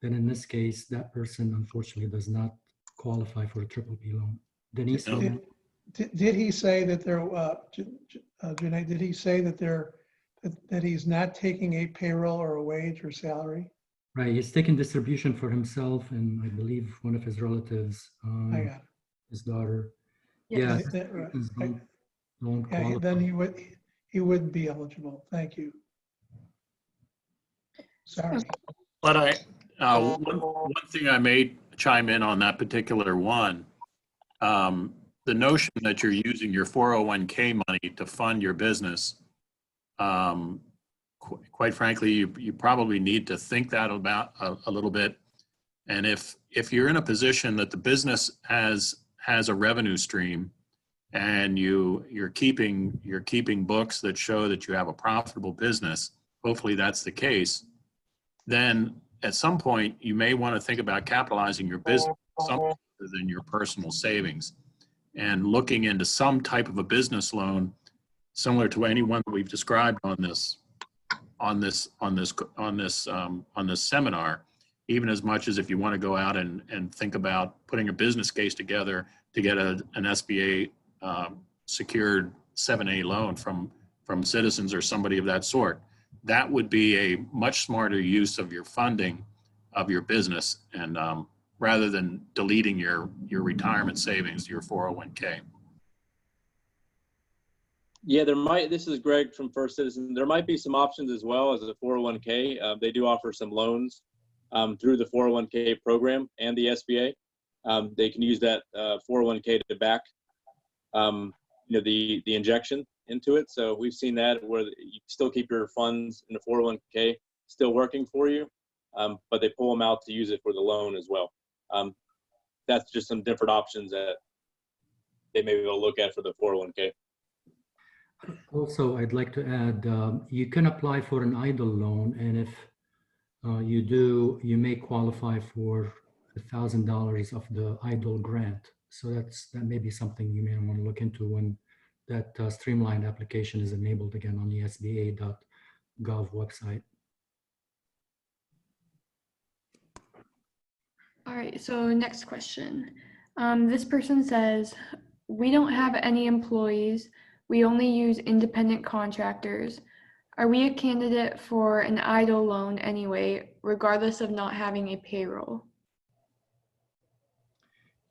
Speaker 3: Then in this case, that person unfortunately does not qualify for a PPP loan. Denise?
Speaker 4: Did he say that there, Janae, did he say that he's not taking a payroll or a wage or salary?
Speaker 3: Right, he's taking distribution for himself and I believe one of his relatives, his daughter.
Speaker 1: Yes.
Speaker 3: Yeah, don't qualify.
Speaker 4: Then he wouldn't be eligible. Thank you. Sorry.
Speaker 2: But one thing I may chime in on that particular one, the notion that you're using your 401k money to fund your business quite frankly, you probably need to think that about a little bit. And if you're in a position that the business has a revenue stream and you're keeping books that show that you have a profitable business, hopefully that's the case, then at some point you may want to think about capitalizing your business something other than your personal savings and looking into some type of a business loan similar to any one that we've described on this seminar, even as much as if you want to go out and think about putting a business case together to get an SBA secured 7A loan from Citizens or somebody of that sort. That would be a much smarter use of your funding of your business, and rather than deleting your retirement savings, your 401k.
Speaker 5: Yeah, this is Greg from First Citizen. There might be some options as well as a 401k. They do offer some loans through the 401k program and the SBA. They can use that 401k to back the injection into it. So we've seen that where you still keep your funds in the 401k still working for you, but they pull them out to use it for the loan as well. That's just some different options that they may be able to look at for the 401k.
Speaker 3: Also, I'd like to add, you can apply for an EIDL loan, and if you do, you may qualify for $1,000 of the EIDL grant. So that may be something you may want to look into when that streamlined application is enabled again on the SBA.gov website.
Speaker 1: All right, so next question. This person says, we don't have any employees. We only use independent contractors. Are we a candidate for an EIDL loan anyway, regardless of not having a payroll?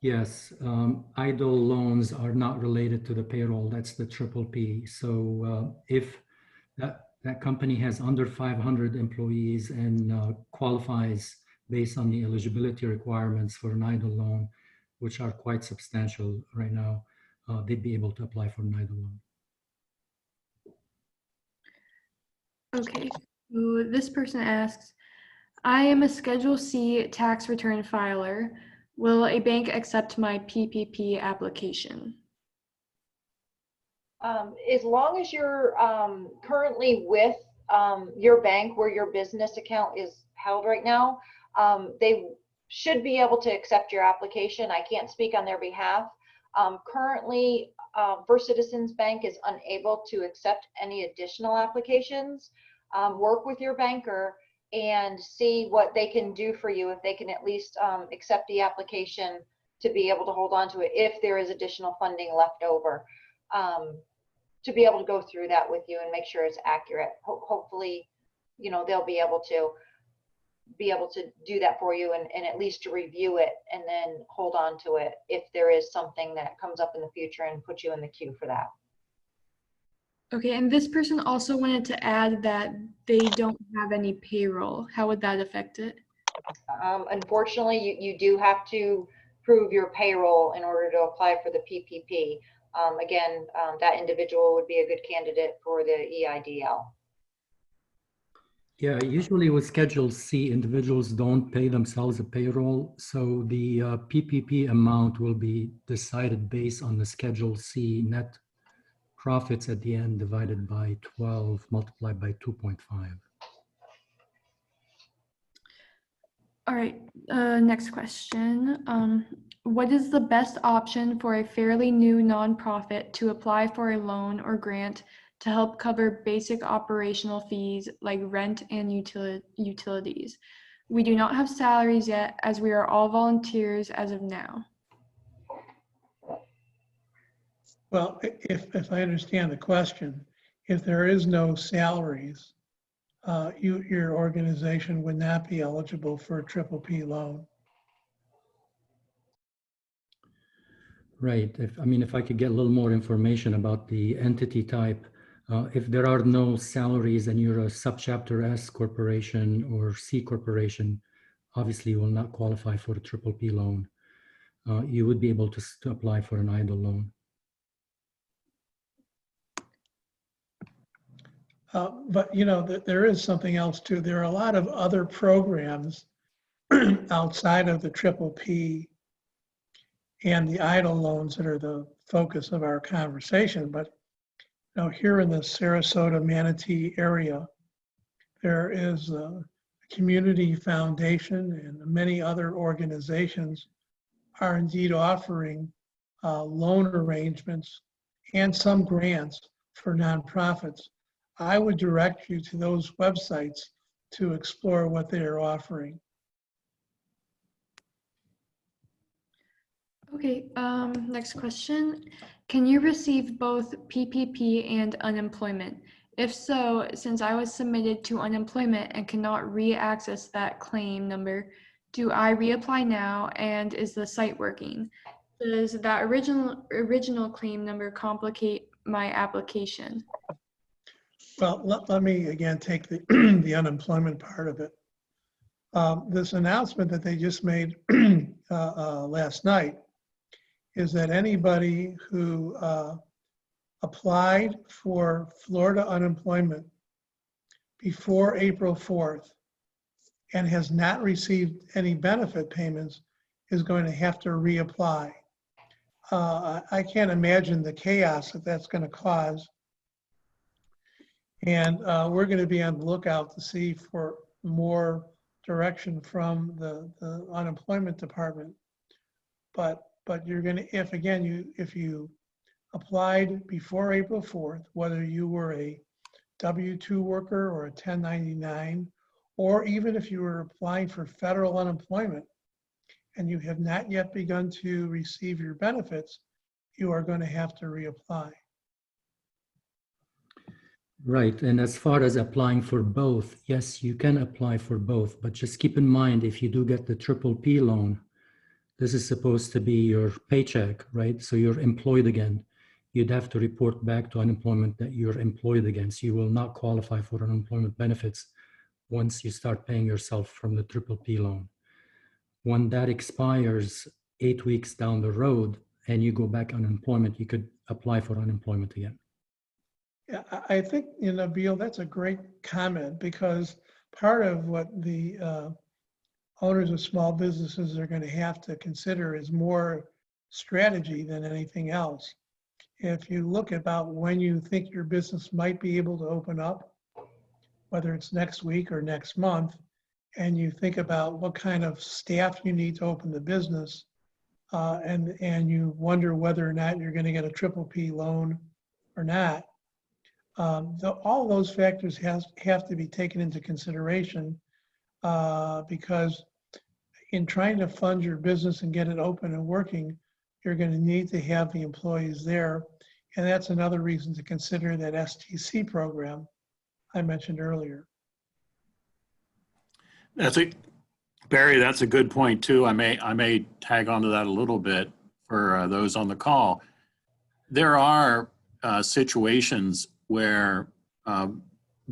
Speaker 3: Yes, EIDL loans are not related to the payroll. That's the PPP. So if that company has under 500 employees and qualifies based on the eligibility requirements for an EIDL loan, which are quite substantial right now, they'd be able to apply for an EIDL loan.
Speaker 1: Okay, so this person asks, I am a Schedule C tax return filer. Will a bank accept my PPP application?
Speaker 6: As long as you're currently with your bank where your business account is held right now, they should be able to accept your application. I can't speak on their behalf. Currently, First Citizens Bank is unable to accept any additional applications. Work with your banker and see what they can do for you, if they can at least accept the application to be able to hold on to it if there is additional funding left over, to be able to go through that with you and make sure it's accurate. Hopefully, they'll be able to do that for you and at least to review it and then hold on to it if there is something that comes up in the future and put you in the queue for that.
Speaker 1: Okay, and this person also wanted to add that they don't have any payroll. How would that affect it?
Speaker 6: Unfortunately, you do have to prove your payroll in order to apply for the PPP. Again, that individual would be a good candidate for the EIDL.
Speaker 3: Yeah, usually with Schedule C, individuals don't pay themselves a payroll. So the PPP amount will be decided based on the Schedule C net profits at the end divided by 12 multiplied by 2.5.
Speaker 1: All right, next question. What is the best option for a fairly new nonprofit to apply for a loan or grant to help cover basic operational fees like rent and utilities? We do not have salaries yet, as we are all volunteers as of now.
Speaker 4: Well, if I understand the question, if there is no salaries, your organization would not be eligible for a PPP loan.
Speaker 3: Right. If I could get a little more information about the entity type, if there are no salaries and you're a subchapter S corporation or C corporation, obviously you will not qualify for a PPP loan. You would be able to apply for an EIDL loan.
Speaker 4: But you know, there is something else too. There are a lot of other programs outside of the PPP and the EIDL loans that are the focus of our conversation. But you know, here in the Sarasota Manatee area, there is a community foundation and many other organizations are indeed offering loan arrangements and some grants for nonprofits. I would direct you to those websites to explore what they are offering.
Speaker 1: Okay, next question. Can you receive both PPP and unemployment? If so, since I was submitted to unemployment and cannot re-access that claim number, do I reapply now, and is the site working? Does that original claim number complicate my application?
Speaker 4: Well, let me again take the, the unemployment part of it. This announcement that they just made last night is that anybody who applied for Florida unemployment before April 4th and has not received any benefit payments is going to have to reapply. I can't imagine the chaos that that's going to cause. And we're going to be on the lookout to see for more direction from the unemployment department. But you're going to, if you applied before April 4th, whether you were a W-2 worker or a 1099, or even if you were applying for federal unemployment and you have not yet begun to receive your benefits, you are going to have to reapply.
Speaker 3: Right, and as far as applying for both, yes, you can apply for both, but just keep in mind, if you do get the PPP loan, this is supposed to be your paycheck, right? So you're employed again. You'd have to report back to unemployment that you're employed again. So you will not qualify for unemployment benefits once you start paying yourself from the PPP loan. When that expires 8 weeks down the road and you go back unemployment, you could apply for unemployment again.
Speaker 4: Yeah, I think, you know, Beal, that's a great comment, because part of what the owners of small businesses are going to have to consider is more strategy than anything else. If you look about when you think your business might be able to open up, whether it's next week or next month, and you think about what kind of staff you need to open the business, and you wonder whether or not you're going to get a PPP loan or not, all those factors have to be taken into consideration, because in trying to fund your business and get it open and working, you're going to need to have the employees there. And that's another reason to consider that STC program I mentioned earlier.
Speaker 2: Barry, that's a good point too. I may tag onto that a little bit for those on the call. There are situations where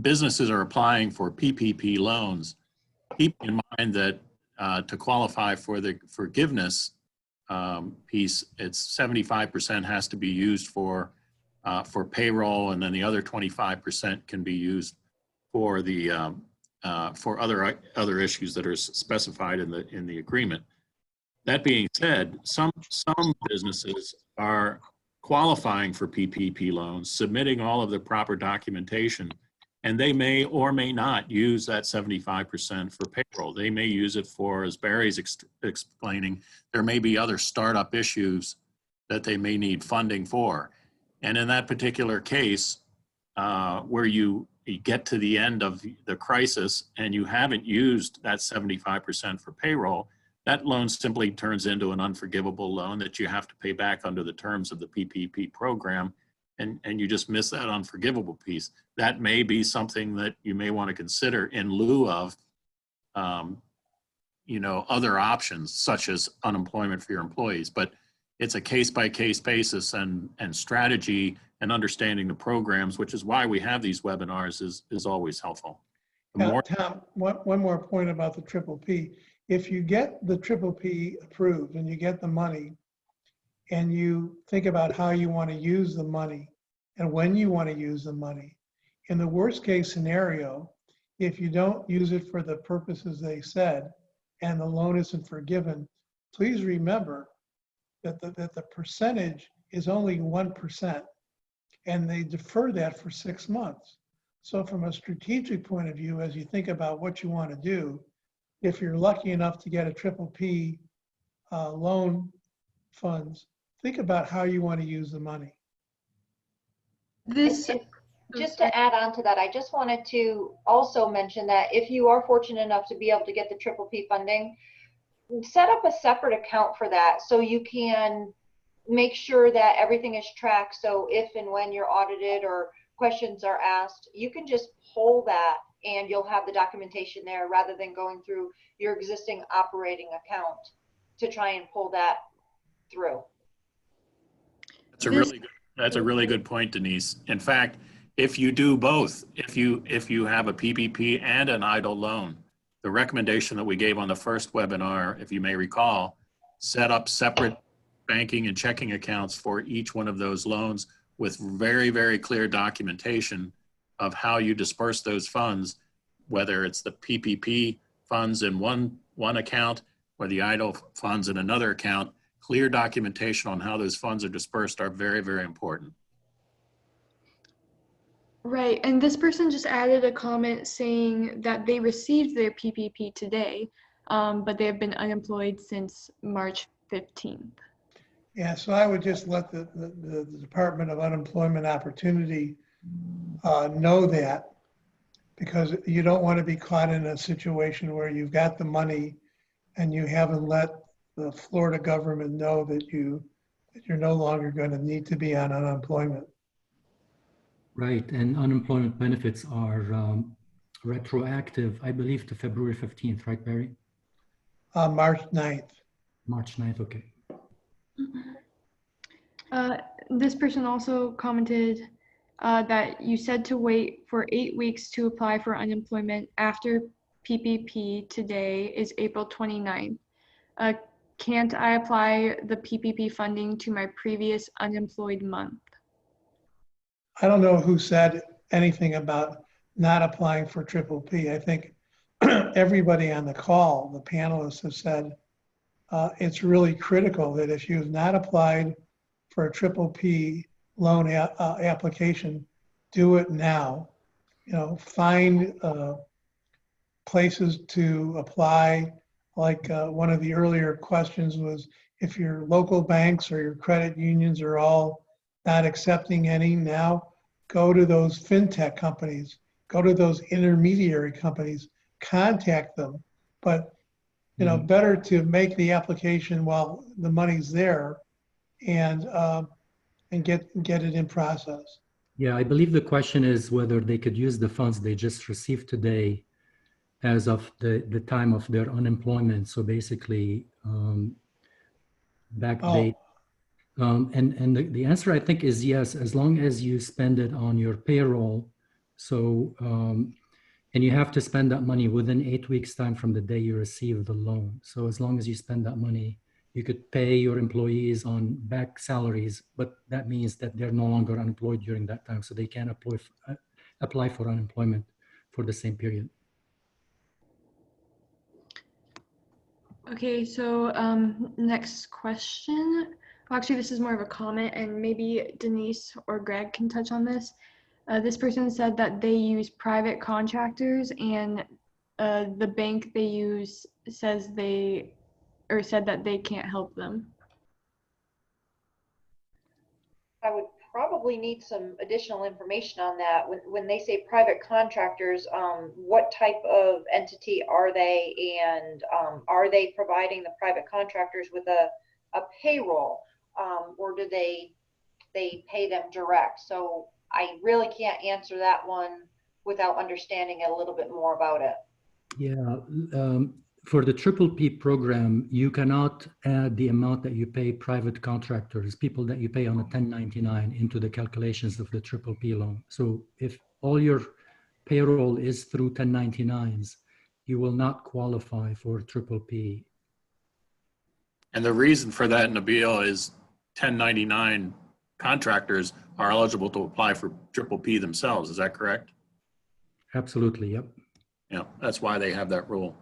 Speaker 2: businesses are applying for PPP loans. Keep in mind that to qualify for the forgiveness piece, it's 75% has to be used for payroll, and then the other 25% can be used for the for other issues that are specified in the agreement. That being said, some businesses are qualifying for PPP loans, submitting all of the proper documentation, and they may or may not use that 75% for payroll. They may use it for, as Barry's explaining, there may be other startup issues that they may need funding for. And in that particular case, where you get to the end of the crisis and you haven't used that 75% for payroll, that loan simply turns into an unforgivable loan that you have to pay back under the terms of the PPP program, and you just miss that unforgivable piece. That may be something that you may want to consider in lieu of, you know, other options such as unemployment for your employees. But it's a case-by-case basis, and strategy and understanding the programs, which is why we have these webinars, is always helpful.
Speaker 4: Tom, one more point about the PPP. If you get the PPP approved and you get the money, and you think about how you want to use the money and when you want to use the money, In the worst case scenario, if you don't use it for the purposes they said and the loan isn't forgiven, please remember that the percentage is only 1%, and they defer that for 6 months. So from a strategic point of view, as you think about what you want to do, if you're lucky enough to get a PPP loan funds, think about how you want to use the money.
Speaker 1: This,
Speaker 6: Just to add on to that, I just wanted to also mention that if you are fortunate enough to be able to get the PPP funding, set up a separate account for that so you can make sure that everything is tracked. So if and when you're audited or questions are asked, you can just pull that and you'll have the documentation there rather than going through your existing operating account to try and pull that through.
Speaker 2: That's a really good point, Denise. In fact, if you do both, if you have a PPP and an EIDL loan, the recommendation that we gave on the first webinar, if you may recall, set up separate banking and checking accounts for each one of those loans with very, very clear documentation of how you disperse those funds, whether it's the PPP funds in one account or the EIDL funds in another account. Clear documentation on how those funds are dispersed are very, very important.
Speaker 1: right, and this person just added a comment saying that they received their PPP today, but they have been unemployed since March 15th.
Speaker 4: Yeah, so I would just let the Department of Unemployment Opportunity know that, because you don't want to be caught in a situation where you've got the money and you haven't let the Florida government know that you're no longer going to need to be on unemployment.
Speaker 3: Right, and unemployment benefits are retroactive, I believe, to February 15th, right, Barry?
Speaker 4: March 9th.
Speaker 3: March 9th, okay.
Speaker 1: This person also commented that you said to wait for 8 weeks to apply for unemployment after PPP. Today is April 29th. Can't I apply the PPP funding to my previous unemployed month?
Speaker 4: I don't know who said anything about not applying for PPP. I think everybody on the call, the panelists, have said it's really critical that if you've not applied for a PPP loan application, do it now. You know, find places to apply. Like one of the earlier questions was, if your local banks or your credit unions are all not accepting any now, go to those fintech companies, go to those intermediary companies, contact them. But you know, better to make the application while the money's there and get it in process.
Speaker 3: Yeah, I believe the question is whether they could use the funds they just received today as of the time of their unemployment. So basically, backdate. And the answer, I think, is yes, as long as you spend it on your payroll. So, and you have to spend that money within 8 weeks' time from the day you receive the loan. So as long as you spend that money, you could pay your employees on back salaries, but that means that they're no longer unemployed during that time. So they can't apply for unemployment for the same period.
Speaker 1: Okay, so next question. Actually, this is more of a comment, and maybe Denise or Greg can touch on this. This person said that they use private contractors, and the bank they use said that they can't help them.
Speaker 6: I would probably need some additional information on that. When they say private contractors, what type of entity are they, and are they providing the private contractors with a payroll, or do they pay them direct? So I really can't answer that one without understanding a little bit more about it.
Speaker 3: Yeah, for the PPP program, you cannot add the amount that you pay private contractors, people that you pay on a 1099, into the calculations of the PPP loan. So if all your payroll is through 1099s, you will not qualify for PPP.
Speaker 2: And the reason for that, Nabil, is 1099 contractors are eligible to apply for PPP themselves. Is that correct?
Speaker 3: Absolutely, yep.
Speaker 2: Yeah, that's why they have that rule.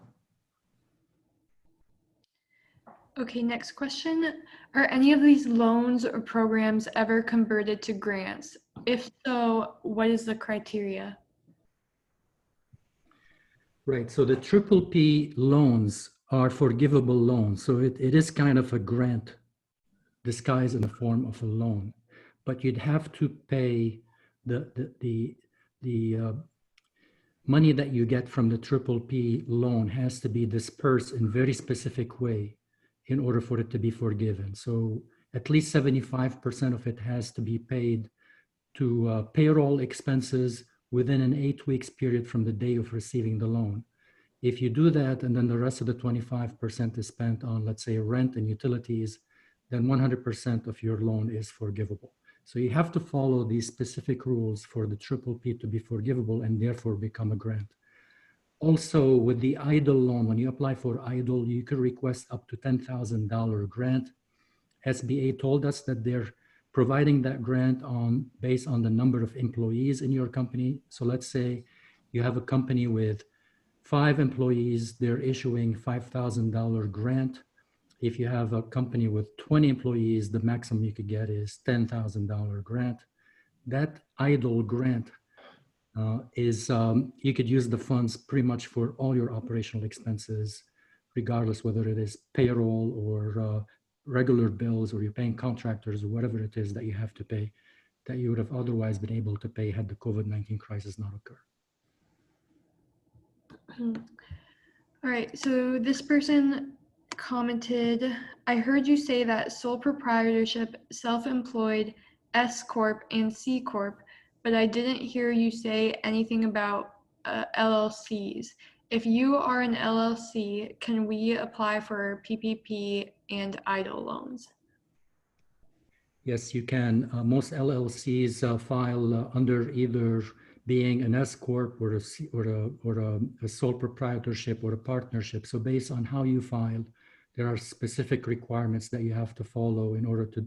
Speaker 1: Okay, next question. Are any of these loans or programs ever converted to grants? If so, what is the criteria?
Speaker 3: Right, so the triple P loans are forgivable loans. So it is kind of a grant disguised in the form of a loan, but you'd have to pay the money that you get from the triple P loan has to be dispersed in very specific way in order for it to be forgiven. So at least 75% of it has to be paid to payroll expenses within an 8 weeks period from the day of receiving the loan. If you do that, and then the rest of the 25% is spent on, let's say, rent and utilities, then 100% of your loan is forgivable. So you have to follow these specific rules for the triple P to be forgivable and therefore become a grant. Also, with the EIDL loan, when you apply for EIDL, you could request up to $10,000 grant. SBA told us that they're providing that grant based on the number of employees in your company. So let's say you have a company with 5 employees, they're issuing $5,000 grant. If you have a company with 20 employees, the maximum you could get is $10,000 grant. That EIDL grant you could use the funds pretty much for all your operational expenses, regardless whether it is payroll or regular bills, or you're paying contractors, or whatever it is that you have to pay that you would have otherwise been able to pay had the COVID-19 crisis not occurred.
Speaker 1: All right, so this person commented, I heard you say that sole proprietorship, self-employed, S Corp, and C Corp, but I didn't hear you say anything about LLCs. If you are an LLC, can we apply for PPP and EIDL loans?
Speaker 3: Yes, you can. Most LLCs file under either being an S corp or a sole proprietorship or a partnership. So based on how you filed, there are specific requirements that you have to follow in order to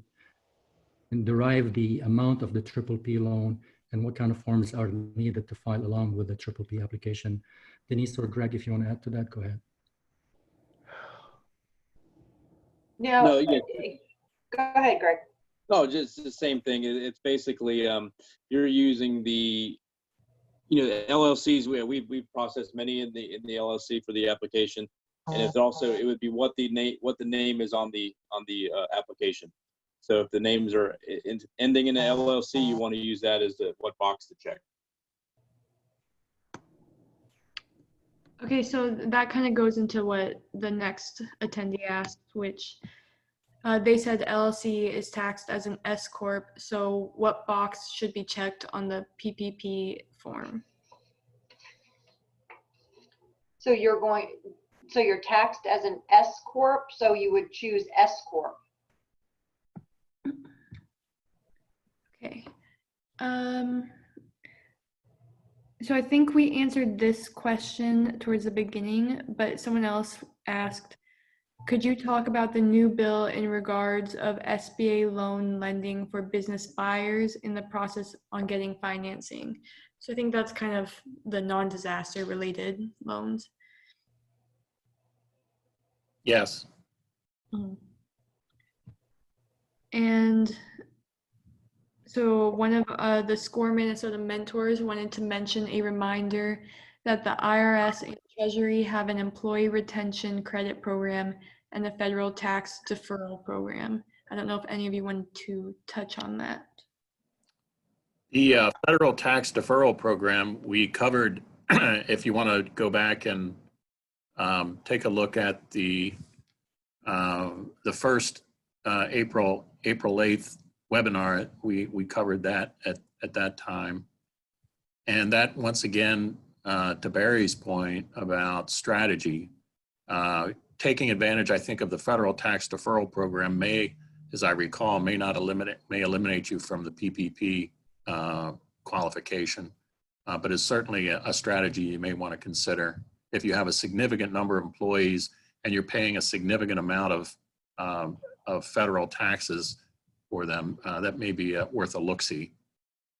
Speaker 3: derive the amount of the triple P loan and what kind of forms are needed to file along with the triple P application. Denise or Greg, if you want to add to that, go ahead.
Speaker 6: No,
Speaker 5: yeah.
Speaker 6: go ahead, Greg.
Speaker 5: No, just the same thing. It's basically you're using the LLCs. We've processed many in the LLC for the application, and it's also it would be what the name is on the application. So if the names are ending in an LLC, you want to use that as what box to check.
Speaker 1: Okay, so that kind of goes into what the next attendee asked, which they said LLC is taxed as an S Corp. So what box should be checked on the PPP form?
Speaker 6: So you're taxed as an S Corp, so you would choose S Corp.
Speaker 1: Okay. So I think we answered this question towards the beginning, but someone else asked, could you talk about the new bill in regards of SBA loan lending for business buyers in the process on getting financing? So I think that's kind of the non-disaster related loans.
Speaker 2: Yes.
Speaker 1: And so one of the SCORE Minnesota mentors wanted to mention a reminder that the IRS and Treasury have an employee retention credit program and the federal tax deferral program. I don't know if any of you want to touch on that.
Speaker 2: The federal tax deferral program we covered. If you want to go back and take a look at the first April 8th webinar, we covered that at that time. And that, once again, to Barry's point about strategy, taking advantage, I think, of the federal tax deferral program may, as I recall, may eliminate you from the PPP qualification, but is certainly a strategy you may want to consider if you have a significant number of employees and you're paying a significant amount of federal taxes for them. That may be worth a look-see.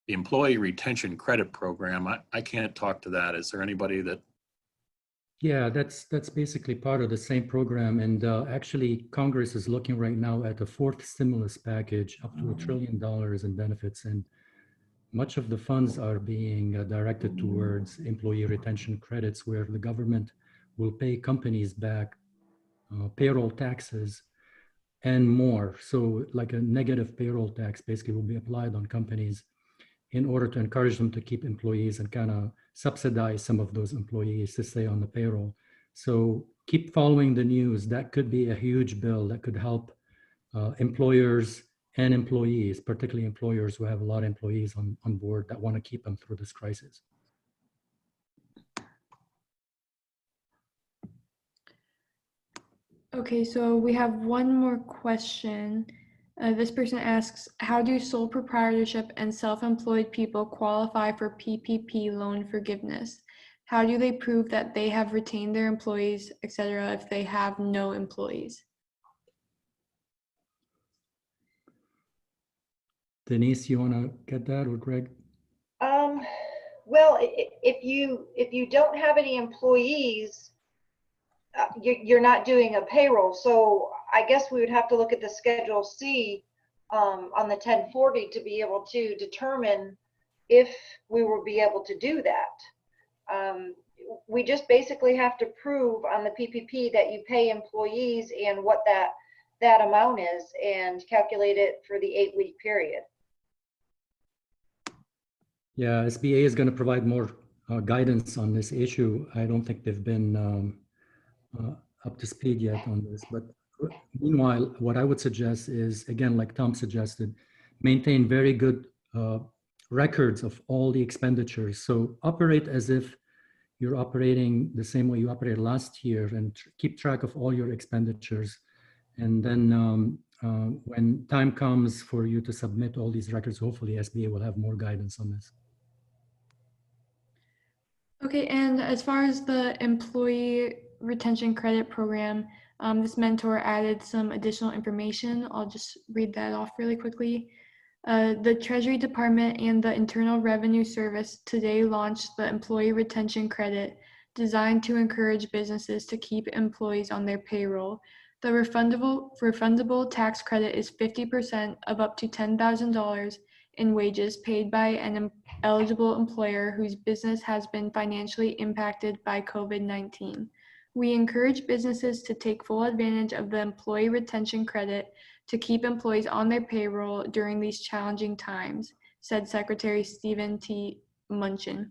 Speaker 2: the Employee Retention Credit Program, I can't talk to that. Is there anybody that?
Speaker 3: Yeah, that's basically part of the same program. And actually, Congress is looking right now at a fourth stimulus package up to $1 trillion in benefits. And much of the funds are being directed towards employee retention credits, where the government will pay companies back payroll taxes and more. So like a negative payroll tax basically will be applied on companies in order to encourage them to keep employees and kind of subsidize some of those employees to stay on the payroll. So keep following the news. That could be a huge bill that could help employers and employees, particularly employers who have a lot of employees on board that want to keep them through this crisis.
Speaker 1: Okay, so we have one more question. This person asks, how do sole proprietorship and self-employed people qualify for PPP loan forgiveness? How do they prove that they have retained their employees, etc., if they have no employees?
Speaker 3: Denise, you want to get that, or Greg?
Speaker 6: Well, if you don't have any employees, you're not doing a payroll. So I guess we would have to look at the Schedule C on the 1040 to be able to determine if we will be able to do that. We just basically have to prove on the PPP that you pay employees and what that amount is, and calculate it for the 8-week period.
Speaker 3: Yeah, SBA is going to provide more guidance on this issue. I don't think they've been up to speed yet on this. But meanwhile, what I would suggest is, again, like Tom suggested, maintain very good records of all the expenditures. So operate as if you're operating the same way you operated last year, and keep track of all your expenditures. And then when time comes for you to submit all these records, hopefully SBA will have more guidance on this.
Speaker 1: Okay, and as far as the Employee Retention Credit Program, this mentor added some additional information. I'll just read that off really quickly. The Treasury Department and the Internal Revenue Service today launched the Employee Retention Credit, designed to encourage businesses to keep employees on their payroll. The refundable tax credit is 50% of up to $10,000 in wages paid by an eligible employer whose business has been financially impacted by COVID-19. We encourage businesses to take full advantage of the Employee Retention Credit to keep employees on their payroll during these challenging times, said Secretary Stephen T. Munchin.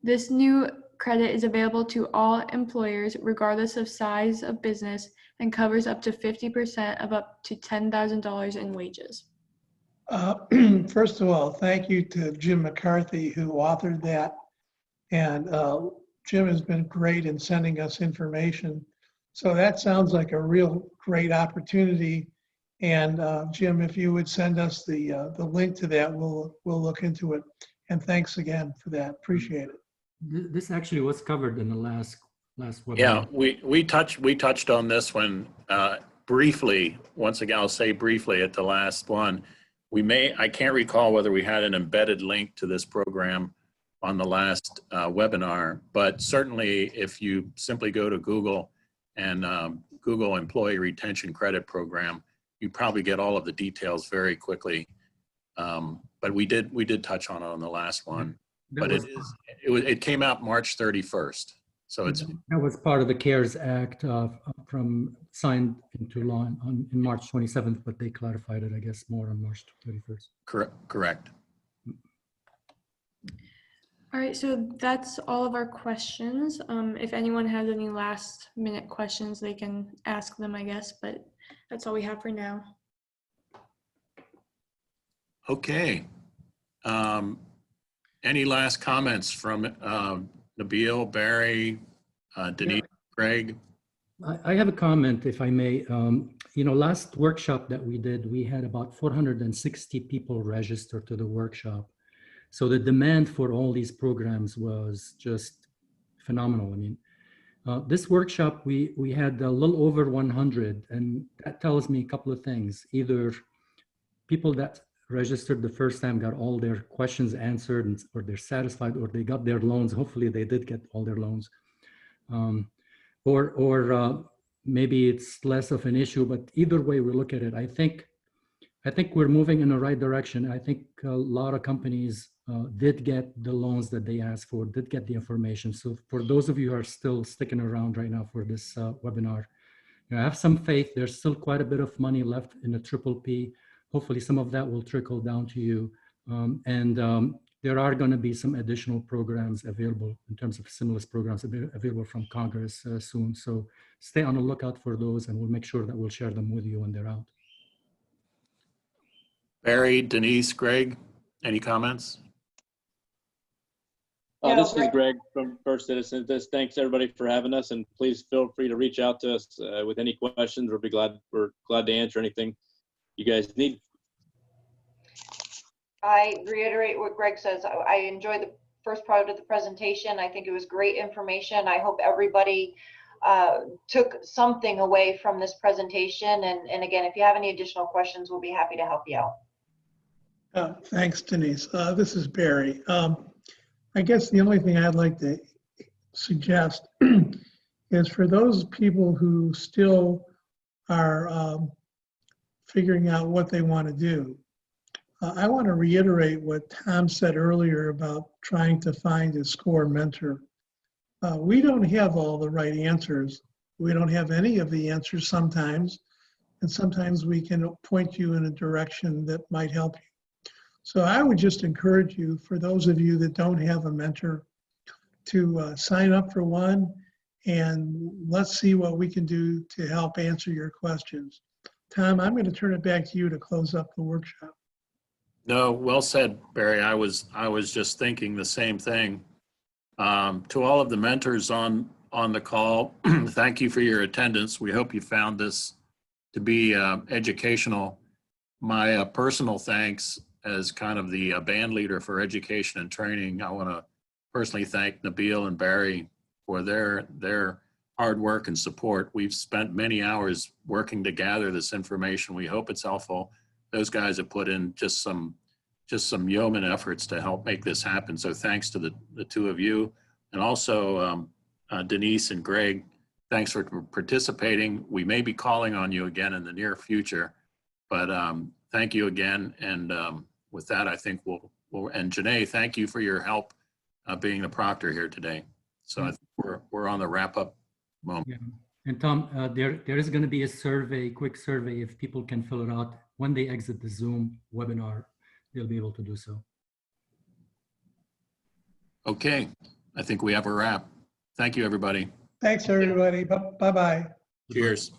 Speaker 1: This new credit is available to all employers regardless of size of business and covers up to 50% of up to $10,000 in wages.
Speaker 4: First of all, thank you to Jim McCarthy, who authored that. And Jim has been great in sending us information. So that sounds like a real great opportunity. And Jim, if you would send us the link to that, we'll look into it. And thanks again for that. Appreciate it.
Speaker 3: This actually was covered in the last webinar.
Speaker 2: Yeah, we touched on this one briefly. Once again, I'll say briefly at the last one. I can't recall whether we had an embedded link to this program on the last webinar, but certainly if you simply go to Google and Google Employee Retention Credit Program, you probably get all of the details very quickly. But we did touch on it on the last one. But it came out March 31st. So
Speaker 3: that was part of the CARES Act from signed into law in March 27th, but they clarified it, I guess, more on March 31st.
Speaker 2: Correct.
Speaker 1: All right, so that's all of our questions. If anyone has any last minute questions, they can ask them, I guess, but that's all we have for now.
Speaker 2: Okay. Any last comments from Nabil, Barry, Denise, Greg?
Speaker 3: I have a comment, if I may. Last workshop that we did, we had about 460 people register to the workshop. So the demand for all these programs was just phenomenal. I mean, this workshop, we had a little over 100, and that tells me a couple of things. Either people that registered the first time got all their questions answered, or they're satisfied, or they got their loans. Hopefully they did get all their loans. Or maybe it's less of an issue, but either way we look at it, I think we're moving in the right direction. I think a lot of companies did get the loans that they asked for, did get the information. So for those of you who are still sticking around right now for this webinar, I have some faith. There's still quite a bit of money left in the PPP. Hopefully some of that will trickle down to you. There are going to be some additional programs available in terms of stimulus programs available from Congress soon. So stay on the lookout for those, and we'll make sure that we'll share them with you when they're out.
Speaker 2: Barry, Denise, Greg, any comments?
Speaker 5: This is Greg from First Citizens. Thanks everybody for having us, and please feel free to reach out to us with any questions. We're glad to answer anything you guys need.
Speaker 6: I reiterate what Greg says. I enjoyed the first part of the presentation. I think it was great information. I hope everybody took something away from this presentation. And again, if you have any additional questions, we'll be happy to help you out.
Speaker 4: Thanks, Denise. This is Barry. I guess the only thing I'd like to suggest is for those people who still are figuring out what they want to do, I want to reiterate what Tom said earlier about trying to find a SCORE mentor. We don't have all the right answers. We don't have any of the answers sometimes, and sometimes we can point you in a direction that might help you. So I would just encourage you, for those of you that don't have a mentor, to sign up for one, and let's see what we can do to help answer your questions. Tom, I'm going to turn it back to you to close up the workshop.
Speaker 2: No, well said, Barry. I was just thinking the same thing. To all of the mentors on the call, thank you for your attendance. We hope you found this to be educational. My personal thanks as kind of the band leader for education and training. I want to personally thank Nabil and Barry for their hard work and support. We've spent many hours working to gather this information. We hope it's helpful. Those guys have put in just some yeoman efforts to help make this happen. So thanks to the two of you. And also Denise and Greg, thanks for participating. We may be calling on you again in the near future, but thank you again. And with that, I think we'll and Janae, thank you for your help being the proctor here today. So I think we're on the wrap up moment.
Speaker 3: Yeah. And Tom, there is going to be a survey, quick survey, if people can fill it out when they exit the Zoom webinar, they'll be able to do so.
Speaker 2: Okay, I think we have a wrap. Thank you, everybody.
Speaker 4: Thanks, everybody. Bye-bye.
Speaker 2: Cheers.